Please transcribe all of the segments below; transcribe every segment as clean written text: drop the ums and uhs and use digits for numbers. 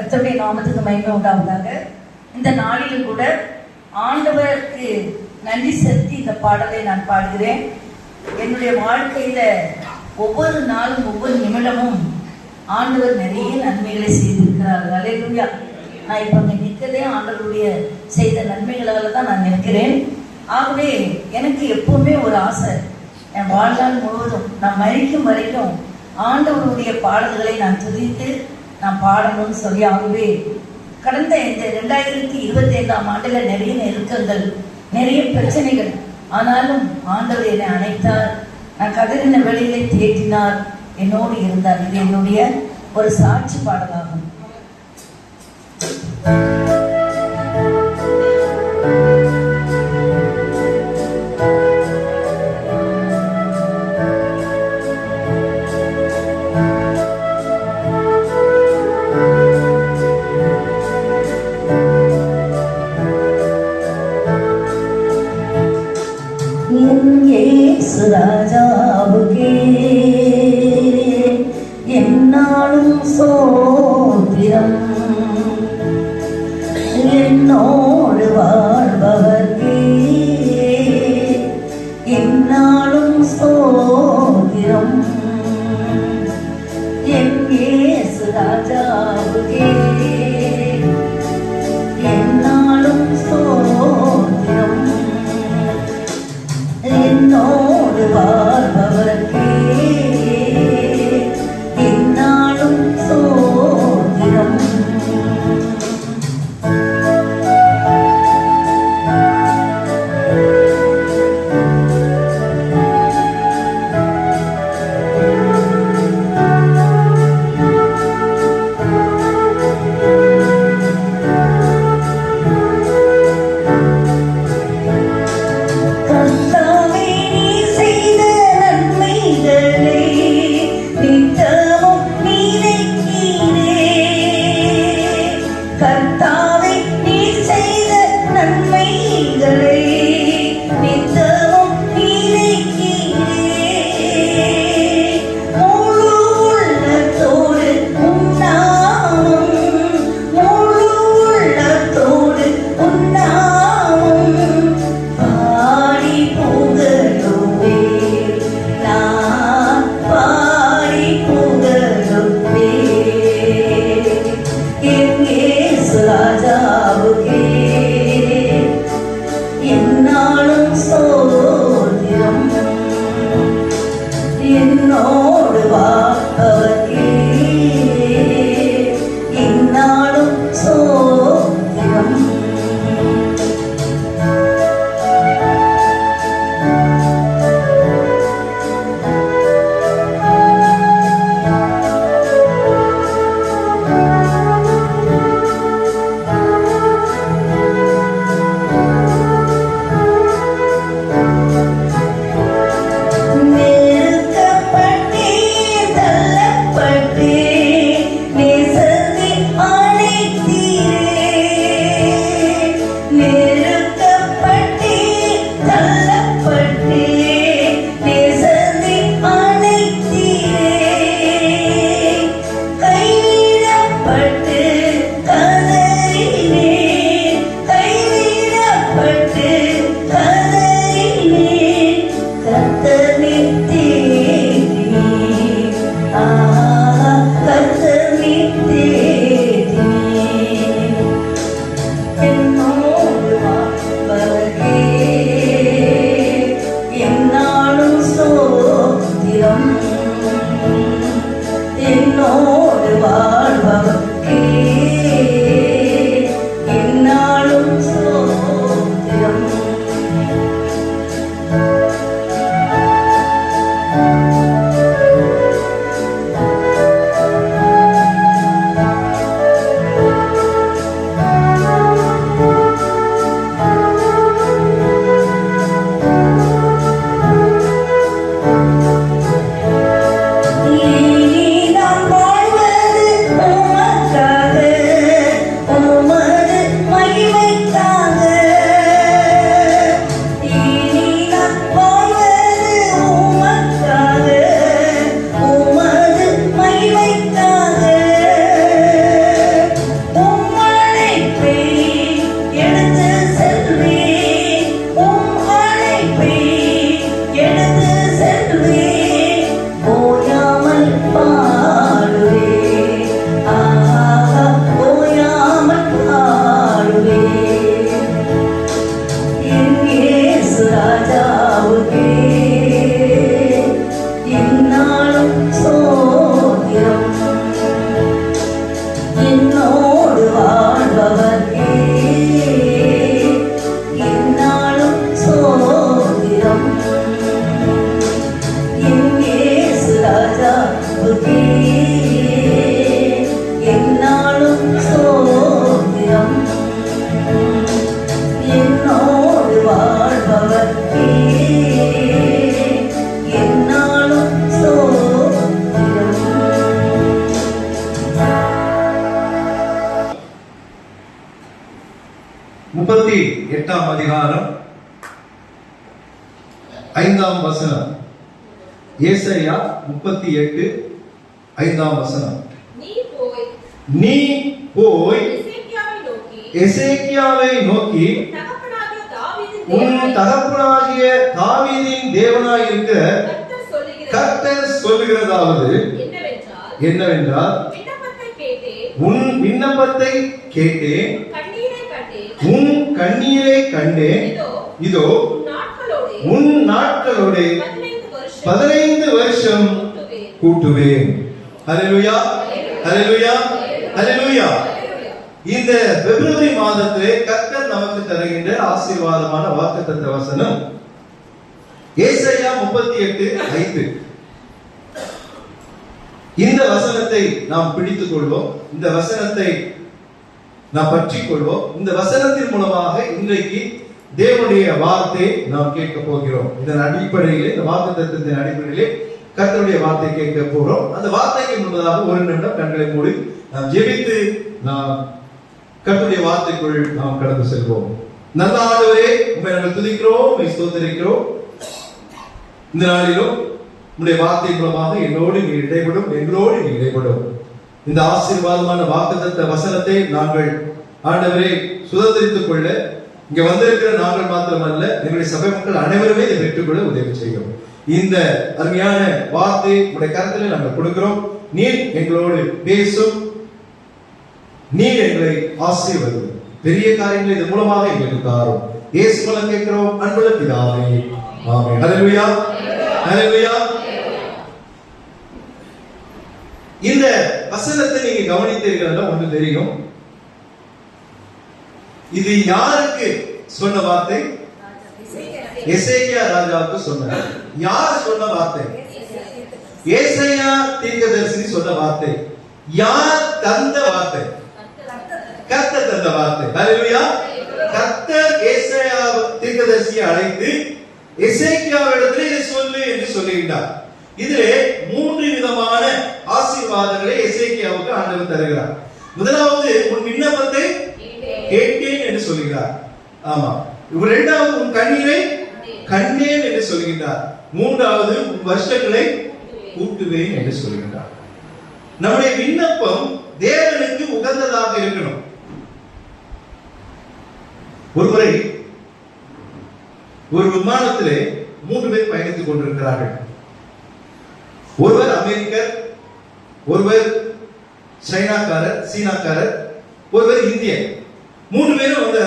கர்த்தருடைய நாமத்துக்கு மகிமை உண்டாவதாக. இந்த நாளிலும் கூட ஆண்டவருக்கு நன்றி செலுத்தி இந்த பாடலை நான் பாடுகிறேன். என்னுடைய வாழ்க்கையில ஒவ்வொரு நாளும் ஒவ்வொரு நிமிடமும் ஆண்டவர் நிறைய நன்மைகளை செய்திருக்கிறார். அல்லேலூயா. நான் இப்ப அங்க நிற்கிறதே ஆண்டவருடைய செய்த நன்மைகளால தான் நான் நிற்கிறேன். ஆகவே எனக்கு எப்பவுமே ஒரு ஆசை, என் வாழ்நாள் முழுவதும் நான் மரிக்கும் வரைக்கும் ஆண்டவருடைய பாடல்களை நான் துதித்து நான் பாடணும்னு சொல்லி, ஆகவே கடந்த இந்த 2025ஆம் ஆண்டுல நிறைய நெருக்கங்கள், நிறைய பிரச்சனைகள், ஆனாலும் ஆண்டவர் என்னை அணைத்தார். நான் கதறின வெளியிலே தேற்றினார், என்னோடு இருந்தார். இது என்னுடைய ஒரு சாட்சி பாடலாகும். ராஜாவுக்கே என்னாலும் சோத்திரம், என்னோடு வாழ்பவர்க்கே என்னாலும் சோத்திரம். என் இயேசு ராஜாவுக்கே என்னாலும் சோத்திரம், என்னோடு வாழ்பவர்க்கே என்னாலும் சோத்திரம். என்னோடு வாழ்பவர்க்கே என்னாலும் சோத்திரம். என்னோடு வாழ்பவர்க்கே என்னாலும் சோத்திரம். 38ஆம் அதிகாரம் 5ஆம் வசனம். ஏசாயா 38 5ஆம் வசனம். நீ போய் எசேக்கியாவை நோக்கி உன் தகப்பனாகிய தாவீதின் தேவனாயிருக்க கர்த்தர் சொல்லுகிறதாவது என்னவென்றால், உன் விண்ணப்பத்தை கேட்டேன், உன் கண்ணீரை கண்டேன். இதோ உன் நாட்களோட 15 வருஷம் கூட்டுவேன். ஹல்லேலூயா, ஹல்லேலூயா, ஹல்லேலூயா. இந்த பிப்ரவரி மாதத்திலே கர்த்தர் நமக்கு தருகின்ற ஆசீர்வாதமான வாக்குத்தத்த வசனம் ஏசாயா 38:5. இந்த வசனத்தை நாம் பிடித்துக் கொள்வோம், இந்த வசனத்தை நாம் பற்றிக் கொள்வோம். இந்த வசனத்தின் மூலமாக இன்றைக்கு தேவனுடைய வார்த்தை நாம் கேட்க போகிறோம். இதன் அடிப்படையிலே, இந்த வாக்குத்தத்தத்தின் அடிப்படையிலே கர்த்தருடைய வார்த்தை கேட்க போகிறோம். அந்த வார்த்தைக்கு முன்பதாக ஒரு நிமிடம் கண்களை மூடி நாம் ஜெபித்து நாம் கர்த்தருடைய வார்த்தைக்குள் நாம் கடந்து செல்வோம். நல்ல ஆண்டவரே, உம்மை நாங்கள் துதிக்கிறோம், உம்மை ஸ்தோத்திரிக்கிறோம். இந்த நாளிலும் உம்முடைய வார்த்தை மூலமாக என்னோடு நீ இடைபடும், எங்களோடு நீ இடைபடும். இந்த ஆசீர்வாதமான வாக்குத்தத்த வசனத்தை நாங்கள் ஆண்டவரே சுதந்திரித்துக் கொள்ள இங்க வந்திருக்கிற நாங்கள் மாத்திரமல்ல, எங்களுடைய சபை மக்கள் அனைவருமே இதை பெற்றுக்கொள்ள உதவி செய்யும். இந்த அருமையான வார்த்தை உடைய கருத்தில் நாங்கள் கொடுக்கிறோம். நீர் எங்களோடு பேசும், நீர் எங்களை ஆசீர்வதி, பெரிய காரியங்களை இதன் மூலமாக எங்களுக்கு தாரும். இயேசு மூலம் கேட்கிறோம் அன்புள்ள பிதாவே, ஆமென். ஹல்லேலூயா, ஹல்லேலூயா. இந்த வசனத்தை நீங்க கவனித்தீர்கள், ஒன்று தெரியும். இது யாருக்கு சொன்ன வார்த்தை? எசேக்கியா ராஜாவுக்கு சொன்ன. யார் சொன்ன வார்த்தை? ஏசாயா தீர்க்கதரிசி சொன்ன வார்த்தை. யார் தந்த வார்த்தை? கர்த்தர் தந்த வார்த்தை. ஹல்லேலூயா. கர்த்தர் ஏசாயா தீர்க்கதரிசியை அழைத்து எசேக்கியாவிடத்தில் இதை சொல்லு என்று சொல்லுகிறார். இதிலே 3 விதமான ஆசீர்வாதங்களை எசேக்கியாவுக்கு ஆண்டவர் தருகிறார். முதலாவது, உன் விண்ணப்பத்தை கேட்டேன் என்று சொல்கிறார். ஆமா. இரண்டாவது, உன் கண்ணீரை கண்டேன் என்று சொல்கிறார். மூன்றாவது, உன் வருஷங்களை கூட்டுவேன் என்று சொல்கிறார். நம்முடைய விண்ணப்பம் தேவனுக்கு உகந்ததாக இருக்கணும். ஒருமுறை ஒரு விமானத்திலே 3 பேர் பயணித்துக் கொண்டிருக்கிறார்கள். ஒருவர் அமெரிக்கர், ஒருவர் சைனாக்காரர், சீனாக்காரர், ஒருவர் இந்தியன். 3 பேரும் அந்த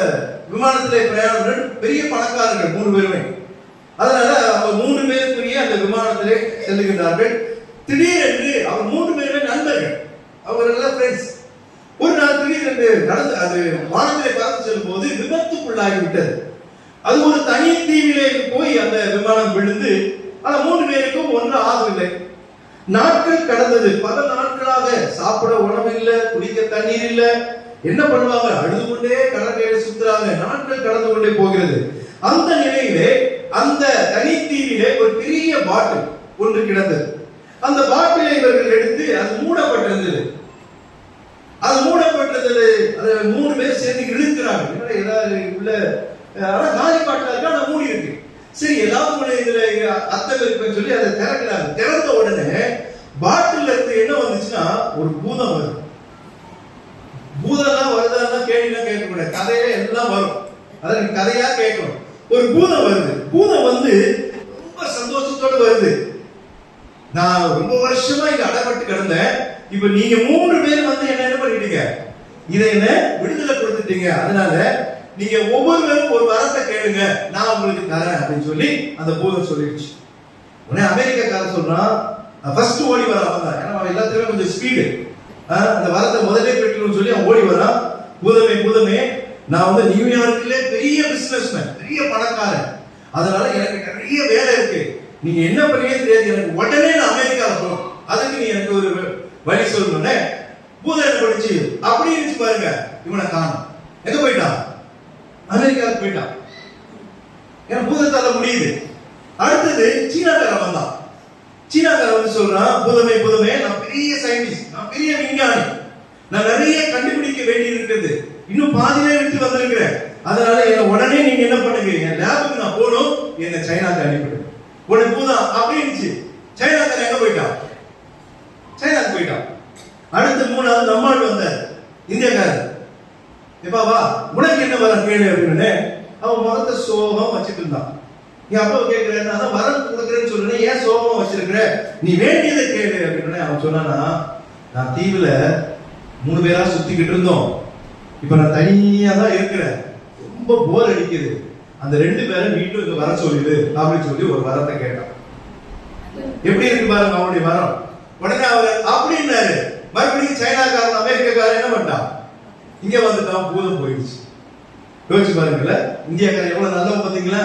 விமானத்திலே பிரயாணம், பெரிய பணக்காரர்கள் 3 பேருமே. அதனால அவங்க 3 பேருக்குரிய அந்த விமானத்திலே செல்லுகின்றார்கள். திடீரென்று அவர் 3 பேருமே நண்பர்கள், அவர்கள் ஃப்ரெண்ட்ஸ். ஒரு நாள் திடீரென்று நடந்து அது வானத்திலே பறந்து செல்லும் போது விபத்துக்குள்ளாகிவிட்டது. அது ஒரு தனி தீவிலே போய் அந்த விமானம் விழுந்து, ஆனா 3 பேருக்கும் ஒன்று ஆகவில்லை. நாட்கள் கடந்தது. பல நாட்களாக சாப்பிட உணவு இல்ல, குடிக்க தண்ணீர் இல்ல. என்ன பண்ணுவாங்க? அழுது கொண்டே கடற்கரையில சுத்துறாங்க. நாட்கள் கடந்து கொண்டே போகிறது. அந்த நிலையிலே அந்த தனித்தீவிலே ஒரு பெரிய பாட்டில் ஒன்று கிடந்தது. அந்த பாட்டிலை இவர்கள் எடுத்து, அது மூடப்பட்டிருந்தது. அது மூடப்பட்டது. அது 3 பேர் சேர்ந்து இழுக்கிறாங்க. ஏதாவது உள்ள காலி பாட்டில் இருக்கா, நான் மூடி இருக்கு. சரி, ஏதாவது இதுல அர்த்தம் இருக்குன்னு சொல்லி அதை திறக்கிறாங்க. திறந்த உடனே பாட்டில் இருந்து என்ன வந்துச்சுன்னா, ஒரு பூதம் வருது. பூதம்லாம் வருதா கேள்விலாம் கேட்கக்கூடாது, கதையில எல்லாம் வரும். அதான் கதையா கேட்கணும். ஒரு பூதம் வருது. பூதம் வந்து ரொம்ப சந்தோஷத்தோடு வருது. நான் ரொம்ப வருஷமா இங்க அடைபட்டு கிடந்தேன். இப்ப நீங்க 3 பேர் வந்து என்ன பண்ணிட்டீங்க, இதை என்ன விடுதலை கொடுத்துட்டீங்க. அதனால நீங்க ஒவ்வொருவரும் ஒரு வரத்தை கேளுங்க, நான் உங்களுக்கு தரேன் அப்படின்னு சொல்லி அந்த பூதம் சொல்லிடுச்சு. உடனே அமெரிக்காக்காரன் சொல்றான், ஃபர்ஸ்ட் ஓடி வர அவன். ஏன்னா அவன் எல்லாத்துலயும் கொஞ்சம் ஸ்பீடு. அந்த வரத்தை முதலே பெற்றணும்னு சொல்லி அவன் ஓடி வரான். பூதமே பூதமே, நான் வந்து நியூயார்க்ல பெரிய பிசினஸ்மேன், பெரிய பணக்காரன். அதனால எனக்கு நிறைய வேலை இருக்கு. நீங்க என்ன பண்ணீங்க தெரியாது, எனக்கு உடனே நான் அமெரிக்காவில் போகணும். அதுக்கு நீ எனக்கு ஒரு வழி சொல்லணும்னே. பூதம் என்ன பண்ணிச்சு, அப்படி இருந்துச்சு பாருங்க. இவனை காணும். எங்க போயிட்டான்? அமெரிக்காவுக்கு போயிட்டான். ஏன்னா பூதத்தால முடியுது. அடுத்தது சீனாக்காரன் வந்தான். சீனாக்காரன் வந்து சொல்றான், பூதமே பூதமே, நான் பெரிய சயின்டிஸ்ட், நான் பெரிய விஞ்ஞானி, நான் நிறைய கண்டுபிடிக்க வேண்டி இருக்கிறது, இன்னும் பாதியிலே விட்டு வந்திருக்கிறேன். அதனால என்ன உடனே நீங்க என்ன பண்ணுங்க, என் லேபுக்கு நான் போகணும், என்ன சைனாக்கு அனுப்பிடு. உடனே போதான் அப்படின்னு சைனாக்காரன் எங்க போயிட்டான்? சைனாக்கு போயிட்டான். அடுத்து 3வது நம்மால் வந்தார், இந்தியக்காரர். எப்பா வா, உனக்கு என்ன வரம் கேளு அப்படின்னு அவன் முகத்தை சோகம் வச்சுட்டு இருந்தான். நீ அப்பா கேட்கிறேன், நான் வரம் கொடுக்குறேன்னு சொல்றேன், ஏன் சோகம் வச்சிருக்கிற, நீ வேண்டியதை கேளு அப்படின்னு. அவன் சொன்னானா, நான் தீவுல 3 பேரா சுத்திக்கிட்டு இருந்தோம், இப்ப நான் தனியா தான் இருக்கிறேன், ரொம்ப போர் அடிக்குது, அந்த 2 பேரை மீண்டும் இங்க வர சொல்லிடு அப்படின்னு சொல்லி ஒரு வரத்தை கேட்டான். எப்படி இருக்கு பாருங்க அவனுடைய வரம். உடனே அவர் அப்படின்னாரு. மறுபடியும் சைனாக்காரன் அமெரிக்காக்காரன் என்ன பண்ணிட்டான், இங்க வந்துட்டான், பூதம் போயிடுச்சு. யோசிச்சு பாருங்கல்ல, இந்தியாக்காரன் எவ்வளவு நல்லவன் பாத்தீங்களா?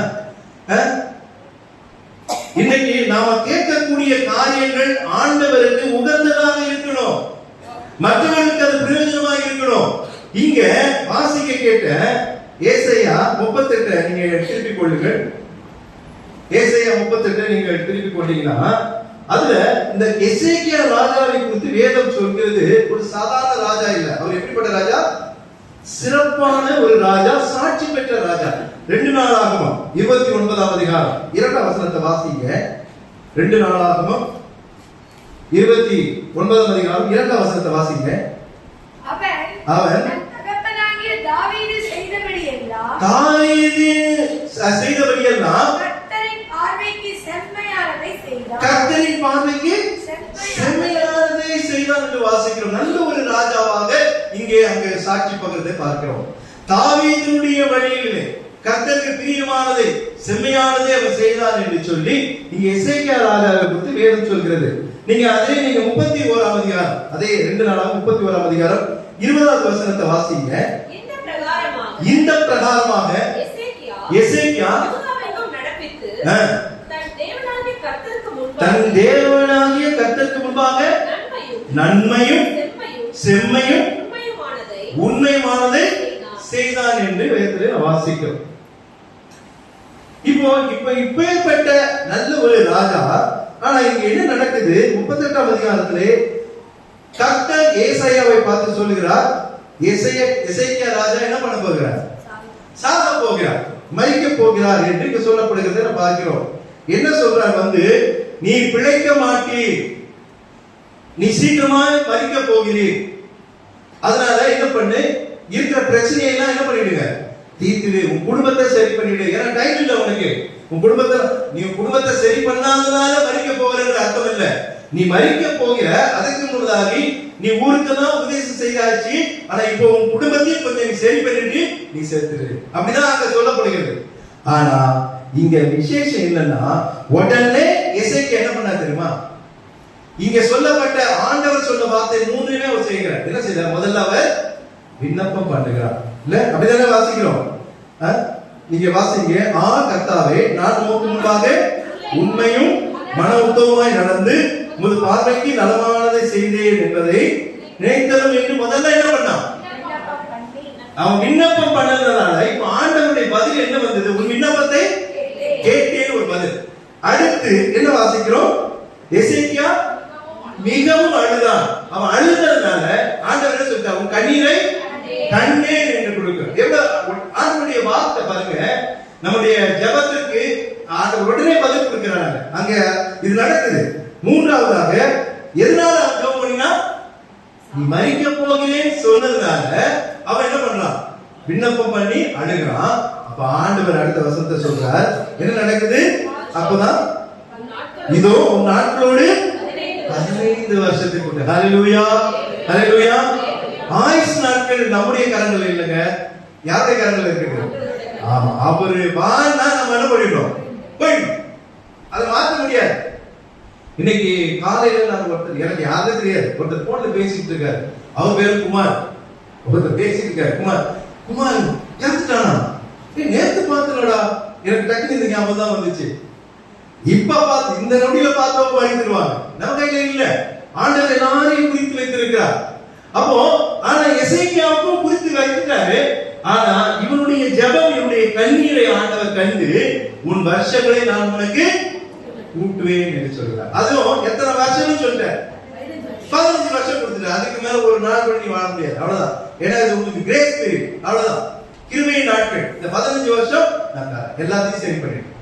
இன்னைக்கு நாம கேட்கக்கூடிய காரியங்கள் ஆண்டவருக்கு உகந்ததாக இருக்கணும், மற்றவர்களுக்கு அது பிரயோஜனமாக இருக்கணும். இங்க வாசிக்க கேட்ட ஏசாயா 38 நீங்க திருப்பிக் கொள்ளுங்கள். ஏசாயா 38 நீங்க திருப்பிக் கொண்டீங்கன்னா அதுல இந்த எசேக்கியா ராஜாவை குறித்து வேதம் சொல்கிறது. ஒரு சாதாரண ராஜா இல்ல, அவர் எப்படிப்பட்ட ராஜா? சிறப்பான ஒரு ராஜா, சாட்சி பெற்ற ராஜா. 2 நாளாகமம் 29ஆம் அதிகாரம் 2ஆம் வசனத்தை வாசிங்க. 2 நாளாகமம் 29ஆம் அதிகாரம் 2ஆம் வசனத்தை வாசிங்க. அவன் தகப்பனாகிய தாவீது செய்தபடியெல்லாம் கர்த்தரின் பார்வைக்கு செம்மையானதை செய்தான் என்று வாசிக்கிறோம். நல்ல ஒரு ராஜாவாக இங்கே அங்கு சாட்சி பகிர்ந்ததை பார்க்கிறோம். தாவீதுடைய வழியிலே கர்த்தருக்கு பிரியமானதை செம்மையானதை அவர் செய்தான் என்று சொல்லி இங்க எசேக்கியா ராஜாவை குறித்து வேதம் சொல்கிறது. நீங்க 31ஆம் அதிகாரம், அதே 2 நாளாக 31ஆம் அதிகாரம் 20வது வசனத்தை வாசிங்க. இந்த பிரகாரமாக எசேக்கியா தன் தேவனாகிய கர்த்தருக்கு முன்பாக நன்மையும் செம்மையும் உண்மையுமானதை செய்தான் என்று வேதத்தில் வாசிக்கிறோம். இப்பேற்பட்ட நல்ல ஒரு ராஜா. ஆனா இங்க என்ன நடக்குது? 38ஆம் அதிகாரத்திலே கர்த்தர் ஏசாயாவை பார்த்து சொல்லுகிறார், எசேக்கியா ராஜா என்ன பண்ண போகிறார்? சாக போகிறார், மரிக்க போகிறார் என்று இங்க சொல்லப்படுகிறதை நம்ம பார்க்கிறோம். என்ன சொல்றார்? நீ பிழைக்க மாட்டீர், நீ சீக்கிரமா மரிக்க போகிறீர், அதனால என்ன பண்ணு, இருக்கிற பிரச்சனையை எல்லாம் என்ன பண்ணிடுங்க, தீர்த்துடு, உன் குடும்பத்தை சரி பண்ணிடு. ஏன்னா டைம் இல்ல உனக்கு. நீ குடும்பத்தை சரி பண்ணாதனால மரிக்க போகிற அர்த்தம் இல்ல. நீ மரிக்க போகிற, அதுக்கு முன்னாடி நீ ஊருக்கு தான் உபதேசம் செய்தாச்சு, ஆனா இப்போ உன் குடும்பத்தையும் கொஞ்சம் நீ சரி பண்ணிட்டு நீ சேர்த்துடு, அப்படிதான் அங்க சொல்லப்படுகிறது. ஆனா இங்க விசேஷம் என்னன்னா, உடனே எசேக்கியா என்ன பண்ணா தெரியுமா? இங்க சொல்லப்பட்ட ஆண்டவர் சொன்ன வார்த்தை 3மே அவர் செய்கிறார். என்ன செய்தார்? முதல்ல அவர் விண்ணப்பம் பண்ணுகிறார். இல்ல அப்படிதானே வாசிக்கிறோம். நீங்க வாசிங்க. கர்த்தாவே, நான் உமக்கு முன்பாக உண்மையும் மன உத்தமமாய் நடந்து உமது பார்வைக்கு நலமானதை செய்தேன் என்பதை நினைத்தலும் என்று முதல்ல என்ன பண்ணான்? அவன் விண்ணப்பம் பண்ணதுனால இப்ப ஆண்டவருடைய பதில் என்ன வந்தது? உன் விண்ணப்பத்தை கேட்டேன் ஒரு பதில். அடுத்து என்ன வாசிக்கிறோம்? எசேக்கியா மிகவும் அழுதான். அவன் அழுததுனால ஆண்டவர் என்ன சொல்லிட்டார்? உன் கண்ணீரை கண்டேன் என்று கொடுக்கிறார். ஆண்டவருடைய வார்த்தை பாருங்க, நம்முடைய ஜெபத்திற்கு ஆண்டவர் உடனே பதில் கொடுக்கிறாங்க. அங்க இது நடக்குது. 3வதாக எதனால அவன் ஜெபம் பண்ணினா? நீ மரிக்க போகிறேன் சொன்னதுனால அவன் என்ன பண்றான்? விண்ணப்பம் பண்ணி அழுகிறான். அப்ப ஆண்டவர் அடுத்த வசனத்தை சொல்றார். என்ன நடக்குது? அப்பதான் இதோ உன் நாட்களோடு 15 வருஷத்துக்கு. ஹல்லேலூயா, ஹல்லேலூயா. ஆயுஸ் நாட்கள் நம்முடைய கரங்கள் இல்லைங்க, யாருடைய கரங்கள் இருக்குது? ஆமா, அவரு வான்னா நம்ம என்ன பண்ணிட்டோம்? போயிடும், அதை மாற்ற முடியாது. இன்னைக்கு காலையில நான் ஒருத்தர், எனக்கு யாரும் தெரியாது, ஒருத்தர் போன்ல பேசிட்டு இருக்காரு. அவர் பேரு குமார். ஒருத்தர் பேசிட்டு இருக்காரு, குமார் இறந்துட்டானா? நேத்து பார்த்தலடா, எனக்கு டக்குனு இந்த ஞாபகம் தான் வந்துச்சு. இப்ப பார்த்து இந்த நொடியில பார்த்தவங்க மறித்துருவாங்க. நம்ம கையில இல்ல, ஆண்டவர் எல்லாரையும் குறித்து வைத்திருக்கிறார். அப்போ ஆனா எசேக்கியாவுக்கும் குறித்து வைத்துட்டாரு. ஆனா இவனுடைய ஜெபம், இவனுடைய கண்ணீரை ஆண்டவர் கண்டு உன் வருஷங்களை நான் உனக்கு கூட்டுவேன் என்று சொல்றார். அதுவும் எத்தனை வருஷம்னு சொல்லிட்டார்? 15 வருஷம் கொடுத்துட்டார். அதுக்கு மேல ஒரு நாள் பண்ணி வாழ முடியாது, அவ்வளவுதான். ஏன்னா இது உங்களுக்கு கிரேஸ் பீரியட், அவ்வளவுதான். கிருபை நாட்கள். இந்த 15 வருஷம் நான் எல்லாத்தையும் சரி பண்ணிட்டேன்.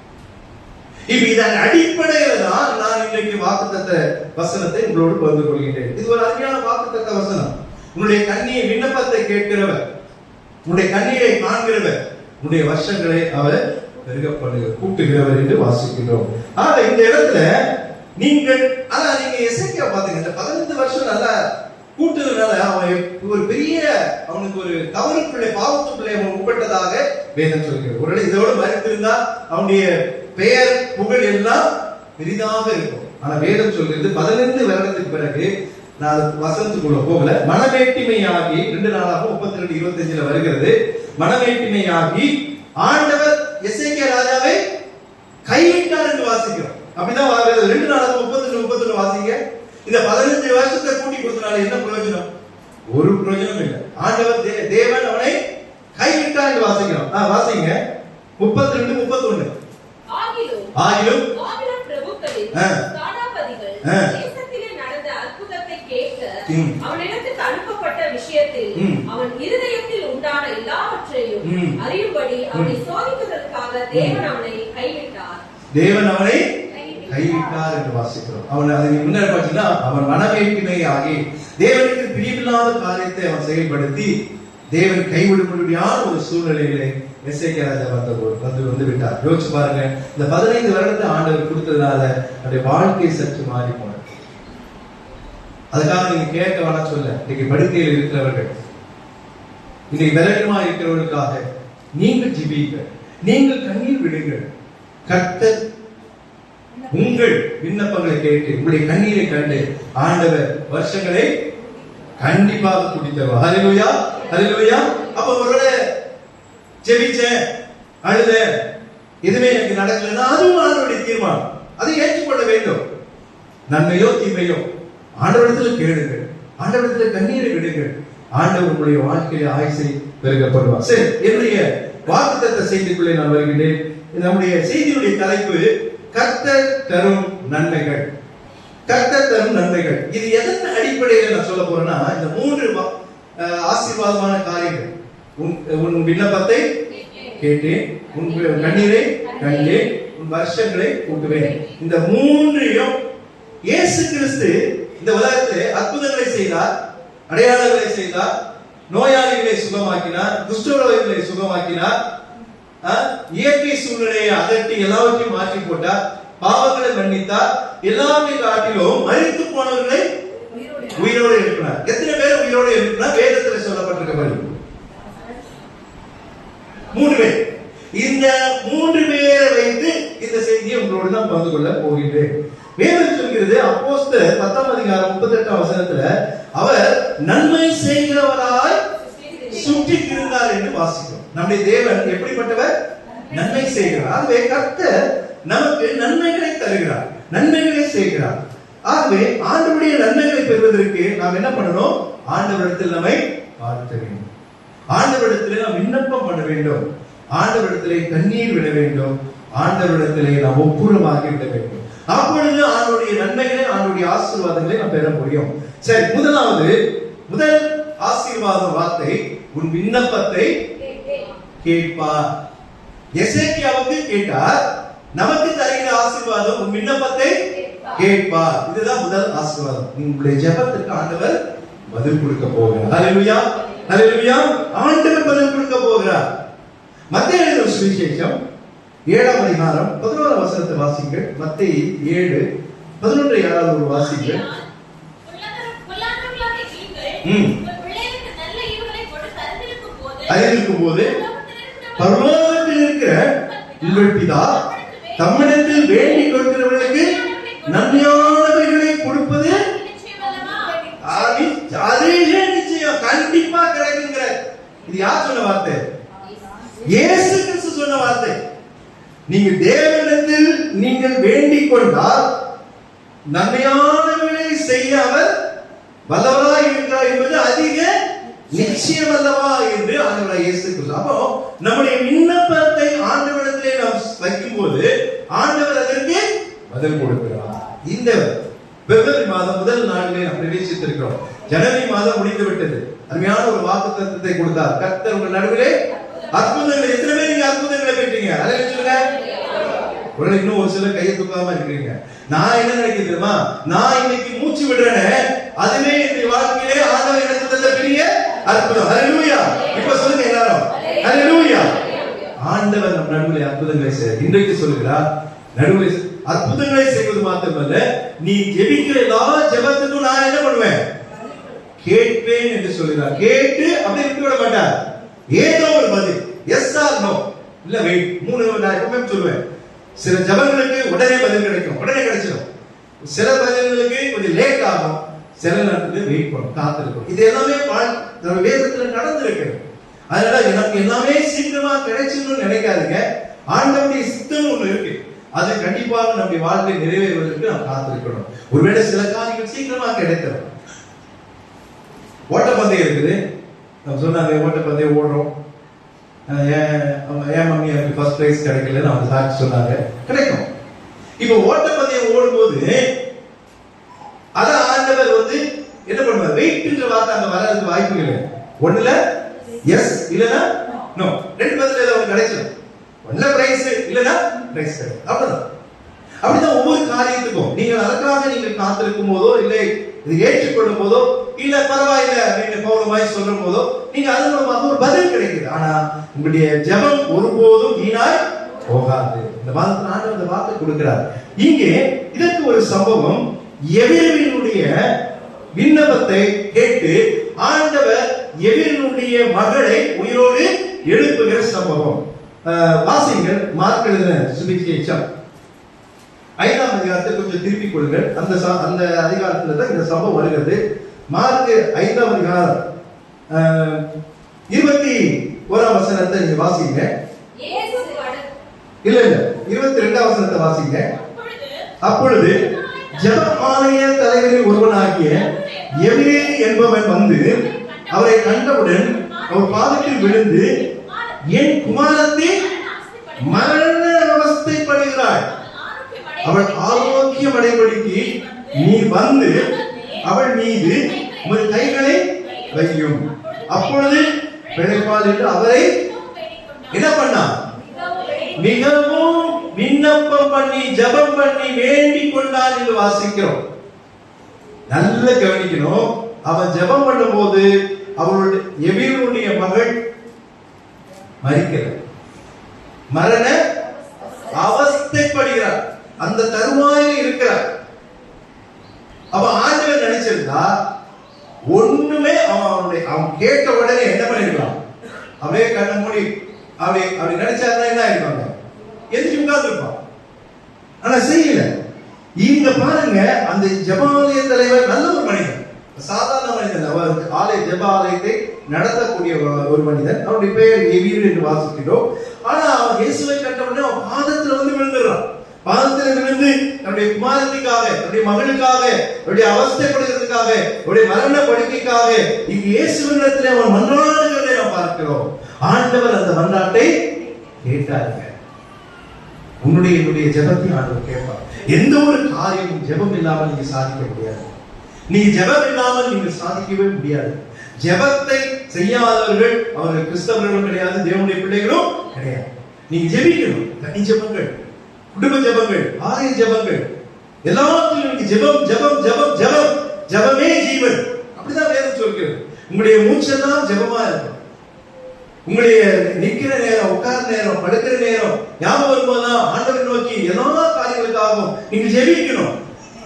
இப்ப இதன் அடிப்படையில தான் நான் இன்றைக்கு வாக்குத்தத்த வசனத்தை உங்களோடு பகிர்ந்து கொள்கின்றேன். இது ஒரு அருமையான வாக்குத்தத்த வசனம். உன்னுடைய கண்ணீர் விண்ணப்பத்தை கேட்கிறவர், உன்னுடைய கண்ணீரை காண்கிறவர், உன்னுடைய வருஷங்களை அவர் கூட்டுகிறவர் என்று வாசிக்கிறோம். ஆக இந்த இடத்துல நீங்கள் நீங்க எசேக்கியா பாத்தீங்க, இந்த 15 வருஷம் நல்லா கூட்டுறதுனால அவன் ஒரு பெரிய அவனுக்கு ஒரு தவறுக்குள்ளே பாவத்துக்குள்ளே அவன் உட்பட்டதாக வேதம் சொல்கிறது. ஒரு இதோடு மறைத்திருந்தா அவனுடைய பெயர் புகழ் எல்லாம் பெரிதாக இருக்கும். ஆனா வேதம் சொல்கிறது 15 வருடத்துக்கு பிறகு, நான் வசனத்துக்குள்ள போகல, மனவேட்டிமையாகி 2 நாளாக 32:25 வருகிறது. மனவேட்டிமையாகி ஆண்டவர் எசேக்கியா ராஜாவை கைவிட்டார் என்று வாசிக்கிறோம். அப்படிதான் 2 நாளாக 32 வாசிங்க. இந்த 15 வருஷத்தை கூட்டி கொடுத்தனால என்ன பிரயோஜனம்? ஒரு பிரயோஜனம் இல்லை. ஆண்டவர் தேவன் அவனை கைவிட்டார் என்று வாசிக்கிறோம். வாசிங்க 32:31. ஆகிலும் பிரபுக்களின் ஸ்தானாபதிகள் தேசத்திலே நடந்த அற்புதத்தை கேட்க அவனிடத்துக்கு அனுப்பப்பட்ட விஷயத்தில் அவன் இருதயத்தில் உண்டான எல்லாவற்றையும் அறியும்படி அவனை சோதிப்பதற்காக தேவன் அவனை கைவிட்டார். தேவன் அவனை கைவிட்டார் என்று வாசிக்கிறோம். அவன் அதை முன்னாடி பார்த்தீங்கன்னா, அவன் மனவேட்டிமை ஆகி தேவனுக்கு பிரியமில்லாத காரியத்தை அவன் செயல்படுத்தி தேவன் கைவிடும்படியான ஒரு சூழ்நிலையிலே எசேக்கியா ராஜா வந்து விட்டார். யோசிச்சு பாருங்க, இந்த 15 வருடத்தை ஆண்டவர் கொடுத்ததுனால அவருடைய வாழ்க்கை சற்று மாறி போனது. அதுக்காக நீங்க கேட்க வேணாம் சொல்ல, இன்னைக்கு படுக்கையில் இருக்கிறவர்கள், இன்னைக்கு விலகமா இருக்கிறவர்களுக்காக நீங்கள் ஜெபியுங்கள், நீங்கள் கண்ணீர் விடுங்கள். கர்த்தர் உங்கள் விண்ணப்பங்களை கேட்டு உங்களுடைய கண்ணீரை கண்டு ஆண்டவர் வருஷங்களை கண்டிப்பாக குடித்தவர். ஹல்லேலூயா, ஹல்லேலூயா. அப்ப ஒருவேளை ஜெபிச்ச அழுத எதுவுமே எனக்கு நடக்கலன்னா அதுவும் ஆண்டவருடைய தீர்மானம், அதை ஏற்றுக்கொள்ள வேண்டும். நன்மையோ தீமையோ ஆண்டவரிடத்தில் கேளுங்கள், ஆண்டவரிடத்தில் கண்ணீரை விடுங்கள். ஆண்டவர் உங்களுடைய வாழ்க்கையில ஆயுசை பெருகப்படுவார். சரி, என்னுடைய வாக்குத்தத்த செய்திக்குள்ளே நான் வருகிறேன். நம்முடைய செய்தியுடைய தலைப்பு கர்த்தர் தரும் நன்மைகள். கர்த்தர் தரும் நன்மைகள். இது எதன் அடிப்படையில் நான் சொல்ல போறேன்னா, இந்த 3 ஆசீர்வாதமான காரியங்கள். உன் விண்ணப்பத்தை கேட்டேன், உன் கண்ணீரை கண்டேன், உன் வருஷங்களை கூட்டுவேன். இந்த 3ஐயும் இயேசு கிறிஸ்து இந்த உலகத்திலே அற்புதங்களை செய்தார், அடையாளங்களை செய்தார், நோயாளிகளை சுகமாக்கினார், குஷ்டரோகிகளை சுகமாக்கினார், இயற்கை சூழ்நிலையை அதட்டி எல்லாவற்றையும் மாற்றி போட்டார், பாவங்களை மன்னித்தார். எல்லாமே காட்டிலும் மரித்து போனவர்களை உயிரோடு எழுப்பினார். எத்தனை பேர் உயிரோடு எழுப்பினார்? வேதத்தில் சொல்லப்பட்டிருக்க 3 பேர். இந்த 3 பேரை வைத்து இந்த செய்தியை உங்களோடு தான் பகிர்ந்து கொள்ள போகின்றேன். வேதம் சொல்கிறது, அப்போஸ்தலர் 10ஆம் அதிகாரம் 38ஆம் வசனத்துல அவர் நன்மை செய்கிறவராய் சுற்றி இருந்தார் என்று வாசிக்கிறோம். நம்முடைய தேவன் எப்படிப்பட்டவர்? நன்மை செய்கிறார். ஆகவே கர்த்தர் நமக்கு நன்மைகளை தருகிறார், நன்மைகளை செய்கிறார். ஆகவே ஆண்டவருடைய நன்மைகளை பெறுவதற்கு நாம் என்ன பண்ணணும்? ஆண்டவரிடத்தில் நம்மை வாழ்த்த வேண்டும், ஆண்டவரிடத்திலே நாம் விண்ணப்பம் பண்ண வேண்டும், ஆண்டவரிடத்திலே கண்ணீர் விட வேண்டும், ஆண்டவரிடத்திலே நாம் ஒப்புரமாகி விட வேண்டும். அப்பொழுது ஆண்டவருடைய நன்மைகளை, ஆண்டவருடைய ஆசீர்வாதங்களை நாம் பெற முடியும். சரி, முதல் ஆசீர்வாத வார்த்தை, உன் விண்ணப்பத்தை கேட்பார். எசேக்கியாவுக்கு கேட்டார், நமக்கு தருகிற ஆசீர்வாதம் உன் விண்ணப்பத்தை கேட்பார். இதுதான் முதல் ஆசீர்வாதம். உங்களுடைய ஜெபத்திற்கு ஆண்டவர் பதில் கொடுக்க போகிறார். ஹல்லேலூயா, ஹல்லேலூயா. ஆண்டவர் பதில் கொடுக்க போகிறார். மத்தேயு எழுதின சுவிசேஷம் 7ஆம் அதிகாரம் 11ஆம் வசனத்தை வாசிங்கள். மத்தேயு 7:11 யாராவது ஒரு வாசிங்கள். அறிந்திருக்கும் போது பரலோகத்தில் இருக்கிற உங்கள் பிதா தம்மிடத்தில் வேண்டிக் கொள்கிறவர்களுக்கு நன்மையானவைகளை கொடுப்பது நிச்சயம், கண்டிப்பா கிடைக்குங்கிற. இது யார் சொன்ன வார்த்தை? இயேசு கிறிஸ்து சொன்ன வார்த்தை. நீங்க தேவனிடத்தில் நீங்கள் வேண்டிக் கொண்டால் நன்மையானவைகளை செய்ய அவர் வல்லவராய் இருக்கிறார் என்பது அதிக நிச்சயம் அல்லவா என்று ஆண்டவர் இயேசு கிறிஸ்து. அப்போ நம்முடைய விண்ணப்பத்தை ஆண்டவரிடத்திலே நாம் வைக்கும் போது ஆண்டவர் அதற்கு பதில் கொடுக்கிறார். இந்த பிப்ரவரி மாதம் முதல் நாளிலே நாம் பிரவேசித்திருக்கிறோம். ஜனவரி மாதம் முடிந்து விட்டது. அருமையான ஒரு வாக்குத்தத்தத்தை கொடுத்தார். கர்த்தர் உங்கள் நடுவிலே அற்புதங்கள் எத்தனை பேர் நீங்க அற்புதங்களை பெற்றீங்க? அல்லேலூயா சொல்லுங்க. ஒருவேளை இன்னும் ஒரு சிலர் கையை தூக்காம இருக்கிறீங்க. நான் என்ன நினைக்கிறேன் தெரியுமா? நான் இன்னைக்கு மூச்சு விடுறேனே, அதுவே என்னுடைய வாழ்க்கையிலே ஆண்டவர் எனக்கு தந்த பெரிய அற்புதம். அல்லேலூயா. இப்ப சொல்லுங்க எல்லாரும் அல்லேலூயா. ஆண்டவர் நம் நடுவில் அற்புதங்களை செய்ய இன்றைக்கு சொல்லுகிறார். நடுவில் அற்புதங்களை செய்வது மாத்திரமல்ல, நீ ஜெபிக்கிற எல்லா ஜெபத்துக்கும் நான் என்ன பண்ணுவேன்? கேட்பேன் என்று சொல்கிறார். கேட்டு அப்படியே விட்டு விட மாட்டார். ஏதோ ஒரு பதில், எஸ் ஆர் நோ, இல்ல வெயிட். 3 நான் எப்பவுமே சொல்லுவேன், சில ஜெபங்களுக்கு உடனே பதில் கிடைக்கும், உடனே கிடைச்சிடும். சில பதில்களுக்கு கொஞ்சம் லேட் ஆகும், சில நேரத்துக்கு வெயிட் பண்ணும், காத்திருக்கும். இது எல்லாமே வேதத்துல நடந்திருக்கு. அதனால எனக்கு எல்லாமே சீக்கிரமா கிடைச்சிடணும்னு நினைக்காதீங்க. ஆண்டவருடைய சித்தம் ஒண்ணு இருக்கு, அது கண்டிப்பாக நம்முடைய வாழ்க்கை நிறைவேறுவதற்கு நாம் காத்திருக்கணும். ஒருவேளை சில காரியங்கள் சீக்கிரமா கிடைத்தோம். ஓட்டப்பந்தயம் இருக்குது, நம்ம சொன்னாங்க ஓட்டப்பந்தயம் ஓடுறோம், ஏன் மம்மி எனக்கு ஃபர்ஸ்ட் பிரைஸ் கிடைக்கலன்னு அவங்க சாட்சி சொன்னாங்க. கிடைக்கும். இப்ப ஓட்டப்பந்தயம் ஓடும்போது அத ஆண்டவர் என்ன பண்ணுவார்? வெயிட்ன்ற வார்த்தை அங்க வர்றதுக்கு வாய்ப்பு இல்லை. ஒண்ணுல எஸ் இல்லனா நோ, ரெண்டு பதில் ஏதாவது கிடைச்சிடும். ஒண்ணு பிரைஸ் இல்லனா பிரைஸ் கிடைக்கும். அப்படிதான் ஒவ்வொரு காரியத்துக்கும் நீங்கள் அதற்காக நீங்கள் காத்திருக்கும் போதோ, இல்லை இது ஏற்றுக்கொள்ளும் போதோ, இல்ல பரவாயில்ல அப்படின்னு பௌரமாய் சொல்லும் போதோ நீங்க அதன் மூலமாக ஒரு பதில் கிடைக்குது. ஆனா உங்களுடைய ஜெபம் ஒருபோதும் வீணாய் போகாது. இந்த வார்த்தை ஆண்டவர் இந்த வார்த்தை கொடுக்கிறார். இங்கே இதற்கு ஒரு சம்பவம், எபிரேயனுடைய விண்ணப்பத்தை கேட்டு ஆண்டவர் எபிரேயனுடைய மகளை உயிரோடு எழுப்புகிற சம்பவம். வாசிங்கள் மார்க் எழுதின சுவிசேஷம் 5ஆம் அதிகாரத்தை கொஞ்சம் திருப்பிக் கொள்ளுங்கள். அந்த அதிகாரத்துல தான் இந்த சம்பவம் வருகிறது. மார்க் 5ஆம் அதிகாரம் 21ஆம் வசனத்தை நீங்க வாசிங்க. இல்ல 22ஆம் வசனத்தை வாசிங்க. அப்பொழுது ஜெப ஆலய தலைவரில் ஒருவனாகிய எபிரேயு என்பவன் வந்து அவரை கண்டவுடன் அவர் பாதத்தில் விழுந்து, என் குமாரத்தி மரண அவஸ்தைப்படுகிறாள், அவள் ஆரோக்கியம் அடைபடிக்கு நீர் வந்து அவள் மீது உமது கைகளை வையும். அப்பொழுது பிழைப்பாள் என்று அவரை என்ன பண்ணா? மிகவும் விண்ணப்பம் பண்ணி ஜெபம் பண்ணி வேண்டிக் கொண்டார் என்று வாசிக்கிறோம். நல்ல கவனிக்கணும். அவன் ஜெபம் பண்ணும் போது அவளுடைய எபிரேயனுடைய மகள் மரிக்கிறார், மரண அவஸ்தைப்படுகிறார், அந்த தருவாயில் இருக்கிறார். அவ ஆண்டவர் நினைச்சிருந்தா ஒண்ணுமே அவன் கேட்ட உடனே என்ன பண்ணிருக்கலாம்? அப்படியே கண்ணை மூடி அப்படி நினைச்சாருன்னா என்ன ஆயிருப்பாங்க? எதிர்த்து உட்கார்ந்து இருப்பான். ஆனா செய்யல. இங்க பாருங்க, அந்த ஜெபாலய தலைவர் நல்ல ஒரு மனிதன், சாதாரண மனிதன். அவர் ஜெப ஆலயத்தை நடத்தக்கூடிய ஒரு மனிதன். அவருடைய பெயர் எபிரேயு என்று வாசிக்கிறோம். ஆனா அவன் இயேசுவை கண்டவுடனே அவன் பாதத்துல விழுந்துடுறான். பாதத்துல விழுந்து தன்னுடைய குமாரத்திற்காக, தன்னுடைய மகளுக்காக, அவருடைய அவஸ்தைப்படுகிறதுக்காக, அவருடைய மரண படுக்கைக்காக இங்கு இயேசுவினிடத்திலே அவன் மன்றாடுகிறதை நாம் பார்க்கிறோம். ஆண்டவர் அந்த மன்றாட்டை கேட்டாருங்க. என்னுடைய ஜெபத்தை ஆண்டவர் கேட்பார். எந்த ஒரு காரியமும் ஜெபம் இல்லாமல் நீங்க சாதிக்க முடியாது. நீங்க ஜெபம் இல்லாமல் நீங்க சாதிக்கவே முடியாது. ஜெபத்தை செய்யாதவர்கள் அவர்கள் கிறிஸ்தவர்களும் கிடையாது, தேவனுடைய பிள்ளைகளும் கிடையாது. நீங்க ஜெபிக்கணும். தனி ஜெபங்கள், குடும்ப ஜெபங்கள், ஆலய ஜெபங்கள், எல்லாத்திலும் நீங்க ஜெபம் ஜெபம் ஜெபம் ஜெபம். ஜெபமே ஜீவன், அப்படிதான் வேதம் சொல்கிறது. உங்களுடைய மூச்செல்லாம் ஜெபமா இருக்கும். உங்களுடைய நிக்கிற நேரம், உட்கார்ற நேரம், படுக்கிற நேரம், ஞாபகம் வரும்போதுதான் ஆண்டவரை நோக்கி எல்லா காரியங்களுக்காகவும் நீங்க ஜெபிக்கணும்.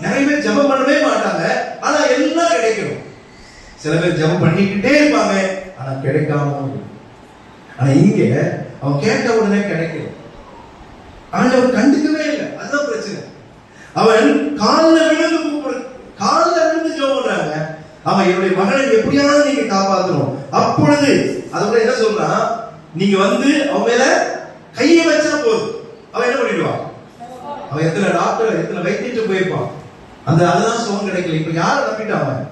நிறைய பேர் ஜெபம் பண்ணவே மாட்டாங்க, ஆனா எல்லாம் கிடைக்கணும். சில பேர் ஜெபம் பண்ணிக்கிட்டே இருப்பாங்க, ஆனா கிடைக்காம. ஆனா இங்க அவன் கேட்ட உடனே கிடைக்கும். ஆண்டவர் கண்டுக்கவே இல்லை. அதுதான் பிரச்சனை. அவன் காலில் விழுந்து ஜெபம் பண்றாங்க. அவன் என்னுடைய மகளை எப்படியாவது நீங்க காப்பாற்றணும். அப்பொழுது அதோட என்ன சொல்றான்? நீங்க அவன் மேல கையை வச்சா போதும், அவன் என்ன பண்ணிடுவான்? அவன் எத்தனை டாக்டர், எத்தனை வைத்திட்டு போயிருப்பான். அதுதான் சுகம் கிடைக்கல. இப்ப யார நம்பிட்டான்? அவன்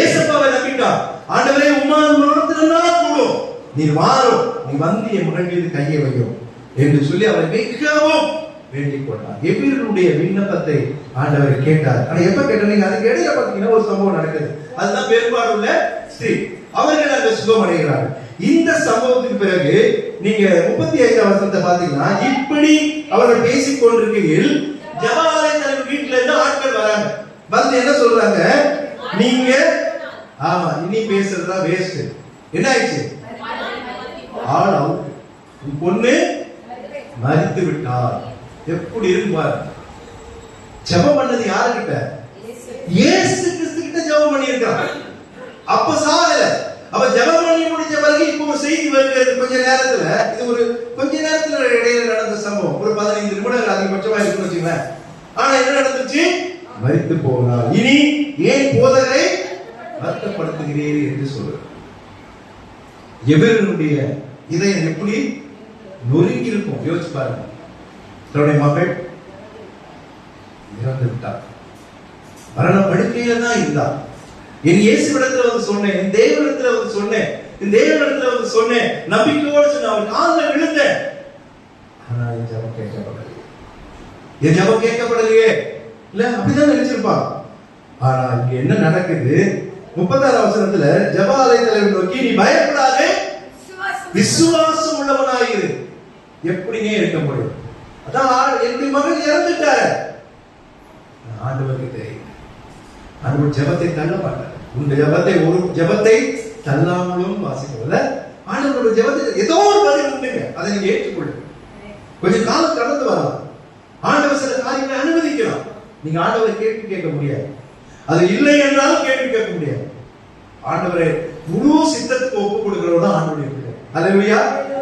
ஏசப்பாவை நம்பிட்டான். ஆண்டவரே உம்மால் மரணத்தினால் கூடும், நீ வாரும், நீ என் மகள் மீது கையை வையும் என்று சொல்லி அவரை மிகவும் வேண்டிக் கொண்டார். எபிரேயனுடைய விண்ணப்பத்தை ஆண்டவர் கேட்டார். ஆனா எப்ப கேட்டீங்க? அதுக்கு இடையில பாத்தீங்கன்னா ஒரு சம்பவம் நடக்குது. அதுதான் பெரும்பாலுள்ள ஸ்திரீ. அவர்கள் அந்த சுகம் அடைகிறார்கள். இந்த சம்பவத்துக்கு பிறகு நீங்க 35 வசனத்தை பாத்தீங்கன்னா, இப்படி அவர்கள் பேசிக் கொண்டிருக்கையில் ஜெபஆலய தலைவர் வீட்டுல இருந்து ஆட்கள் வராங்க. வந்து என்ன சொல்றாங்க, நீங்க ஆமா இனி பேசுறதா வேஸ்ட். என்ன ஆயிடுச்சு? ஆள் அவுட். பொண்ணு மரித்து விட்டார். எப்படி இருக்கு பாருங்க. ஜெபம் பண்ணது யாருக்கிட்ட? இயேசு கிறிஸ்து கிட்ட ஜெபம் பண்ணி இருக்காங்க. அப்ப சாகல. அவ ஜெபம் பண்ணி முடிஞ்ச பிறகு இப்போ ஒரு செய்தி வருகிறது. கொஞ்ச நேரத்துல, இது ஒரு கொஞ்ச நேரத்துல இடையில நடந்த சம்பவம். ஒரு 15 நிமிடங்கள் அதிகபட்சமா இருக்குன்னு வச்சுங்களேன். ஆனா என்ன நடந்துச்சு? மரித்து போனார். இனி ஏன் போதகரை வருத்தப்படுத்துகிறீர்கள் என்று சொல்றார். எவருடைய இதயம் எப்படி நொறுங்கி இருக்கும் யோசிச்சு பாருங்க. தன்னுடைய மகள் இறந்து விட்டார். மரண படுக்கையில தான் இருந்தார். என் இயேசுவிடத்துல வந்து சொன்னேன், என் தேவனிடத்துல வந்து சொன்னேன், என் தேவனிடத்துல வந்து சொன்னேன், நம்பிக்கையோடு சொன்ன அவர் காலில் விழுந்தேன். ஆனா என் ஜெபம் கேட்கப்படலையே. என் ஜெபம் கேட்கப்படலையே. இல்ல அப்படிதான் நினைச்சிருப்பான். ஆனா இங்க என்ன நடக்குது? 36 வசனத்துல ஜெபஆலய தலைவர் நோக்கி, நீ பயப்படாதே, விசுவாசம் உள்ளவனாயிரு. எப்படிங்க இருக்க முடியும்? அதான் என்னுடைய மகன் இறந்துட்டாரு. ஆண்டவருக்கு தெரியும். ஆண்டவர் ஜெபத்தை தள்ள மாட்டார். உங்க ஜெபத்தை ஒரு ஜெபத்தை தள்ளாமலும் வாசிக்கல. ஆண்டவருடைய ஜெபத்தை ஏதோ ஒரு பதில் உண்டுங்க. அதை நீங்க ஏற்றுக்கொள்ளுங்க. கொஞ்சம் காலம் கடந்து வரலாம். ஆண்டவர் சில காரியங்களை அனுமதிக்கலாம். நீங்க ஆண்டவரை கேள்வி கேட்க முடியாது. அது இல்லை என்றாலும் கேள்வி கேட்க முடியாது. ஆண்டவரை முழு சித்தத்துக்கு ஒப்பு கொடுக்கிறவர் தான் ஆண்டவருடைய பிள்ளை. அல்லேலூயா.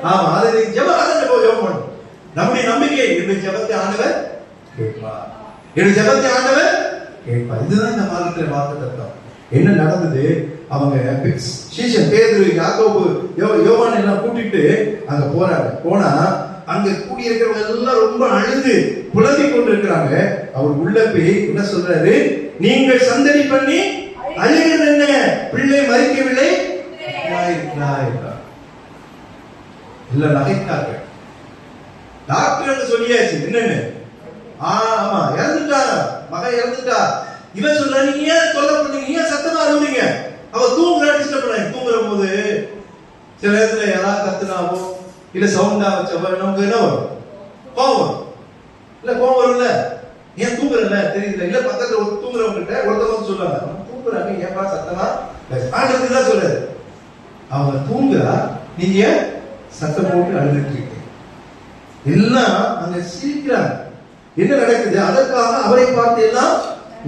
ஆமா, அதை நீங்க ஜெபம் பண்ணணும். நம்முடைய நம்பிக்கை, என்னுடைய ஜெபத்தை ஆண்டவர் கேட்பார். என்னுடைய ஜெபத்தை ஆண்டவர் கேட்பார். இதுதான் இந்த மாதத்துல வாக்குத்தத்தம். என்ன நடந்தது? அவங்க சீஷன் பேதுரு, யாக்கோபு, யோவான் எல்லாம் கூட்டிட்டு அங்க போறாங்க. போனா அங்க கூடி இருக்கிறவங்க எல்லாம் ரொம்ப அழுது புலம்பிக் கொண்டிருக்கிறாங்க. அவர் உள்ள போய் என்ன சொல்றாரு? நீங்கள் சந்தடி பண்ணி அழுகிறது என்ன? பிள்ளை மரிக்கவில்லை, இல்ல நகைத்தார்கள். டாக்டர் சொல்லியாச்சு என்னன்னு. ஆமா, இறந்துட்டா, மகன் இறந்துட்டா. இவன் சொல்ற, நீங்க ஏன் தொல்லை பண்ணீங்க, ஏன் சத்தமா அழுவீங்க? அவ தூங்குறா, டிஸ்டர்ப் பண்ணாங்க. தூங்குற போது சில நேரத்துல யாராவது கத்துனாவோ இல்ல சவுண்டா வச்ச நமக்கு என்ன வரும்? கோவம். இல்ல கோவம் வரும்ல. ஏன் தூங்குறல தெரியல. இல்ல பக்கத்துல ஒரு தூங்குறவங்க கிட்ட ஒருத்தவங்க சொல்லுவாங்க, தூங்குறாங்க, ஏன்பா சத்தமா? ஆண்டவருக்கு தான் சொல்றாரு, அவங்க தூங்குறா, நீங்க சத்தம் போட்டு அழுதுட்டு இருக்கீங்க. எல்லாம் அங்க சிரிக்கிறாங்க. என்ன நடக்குது? அதற்காக அவரை பார்த்து எல்லாம்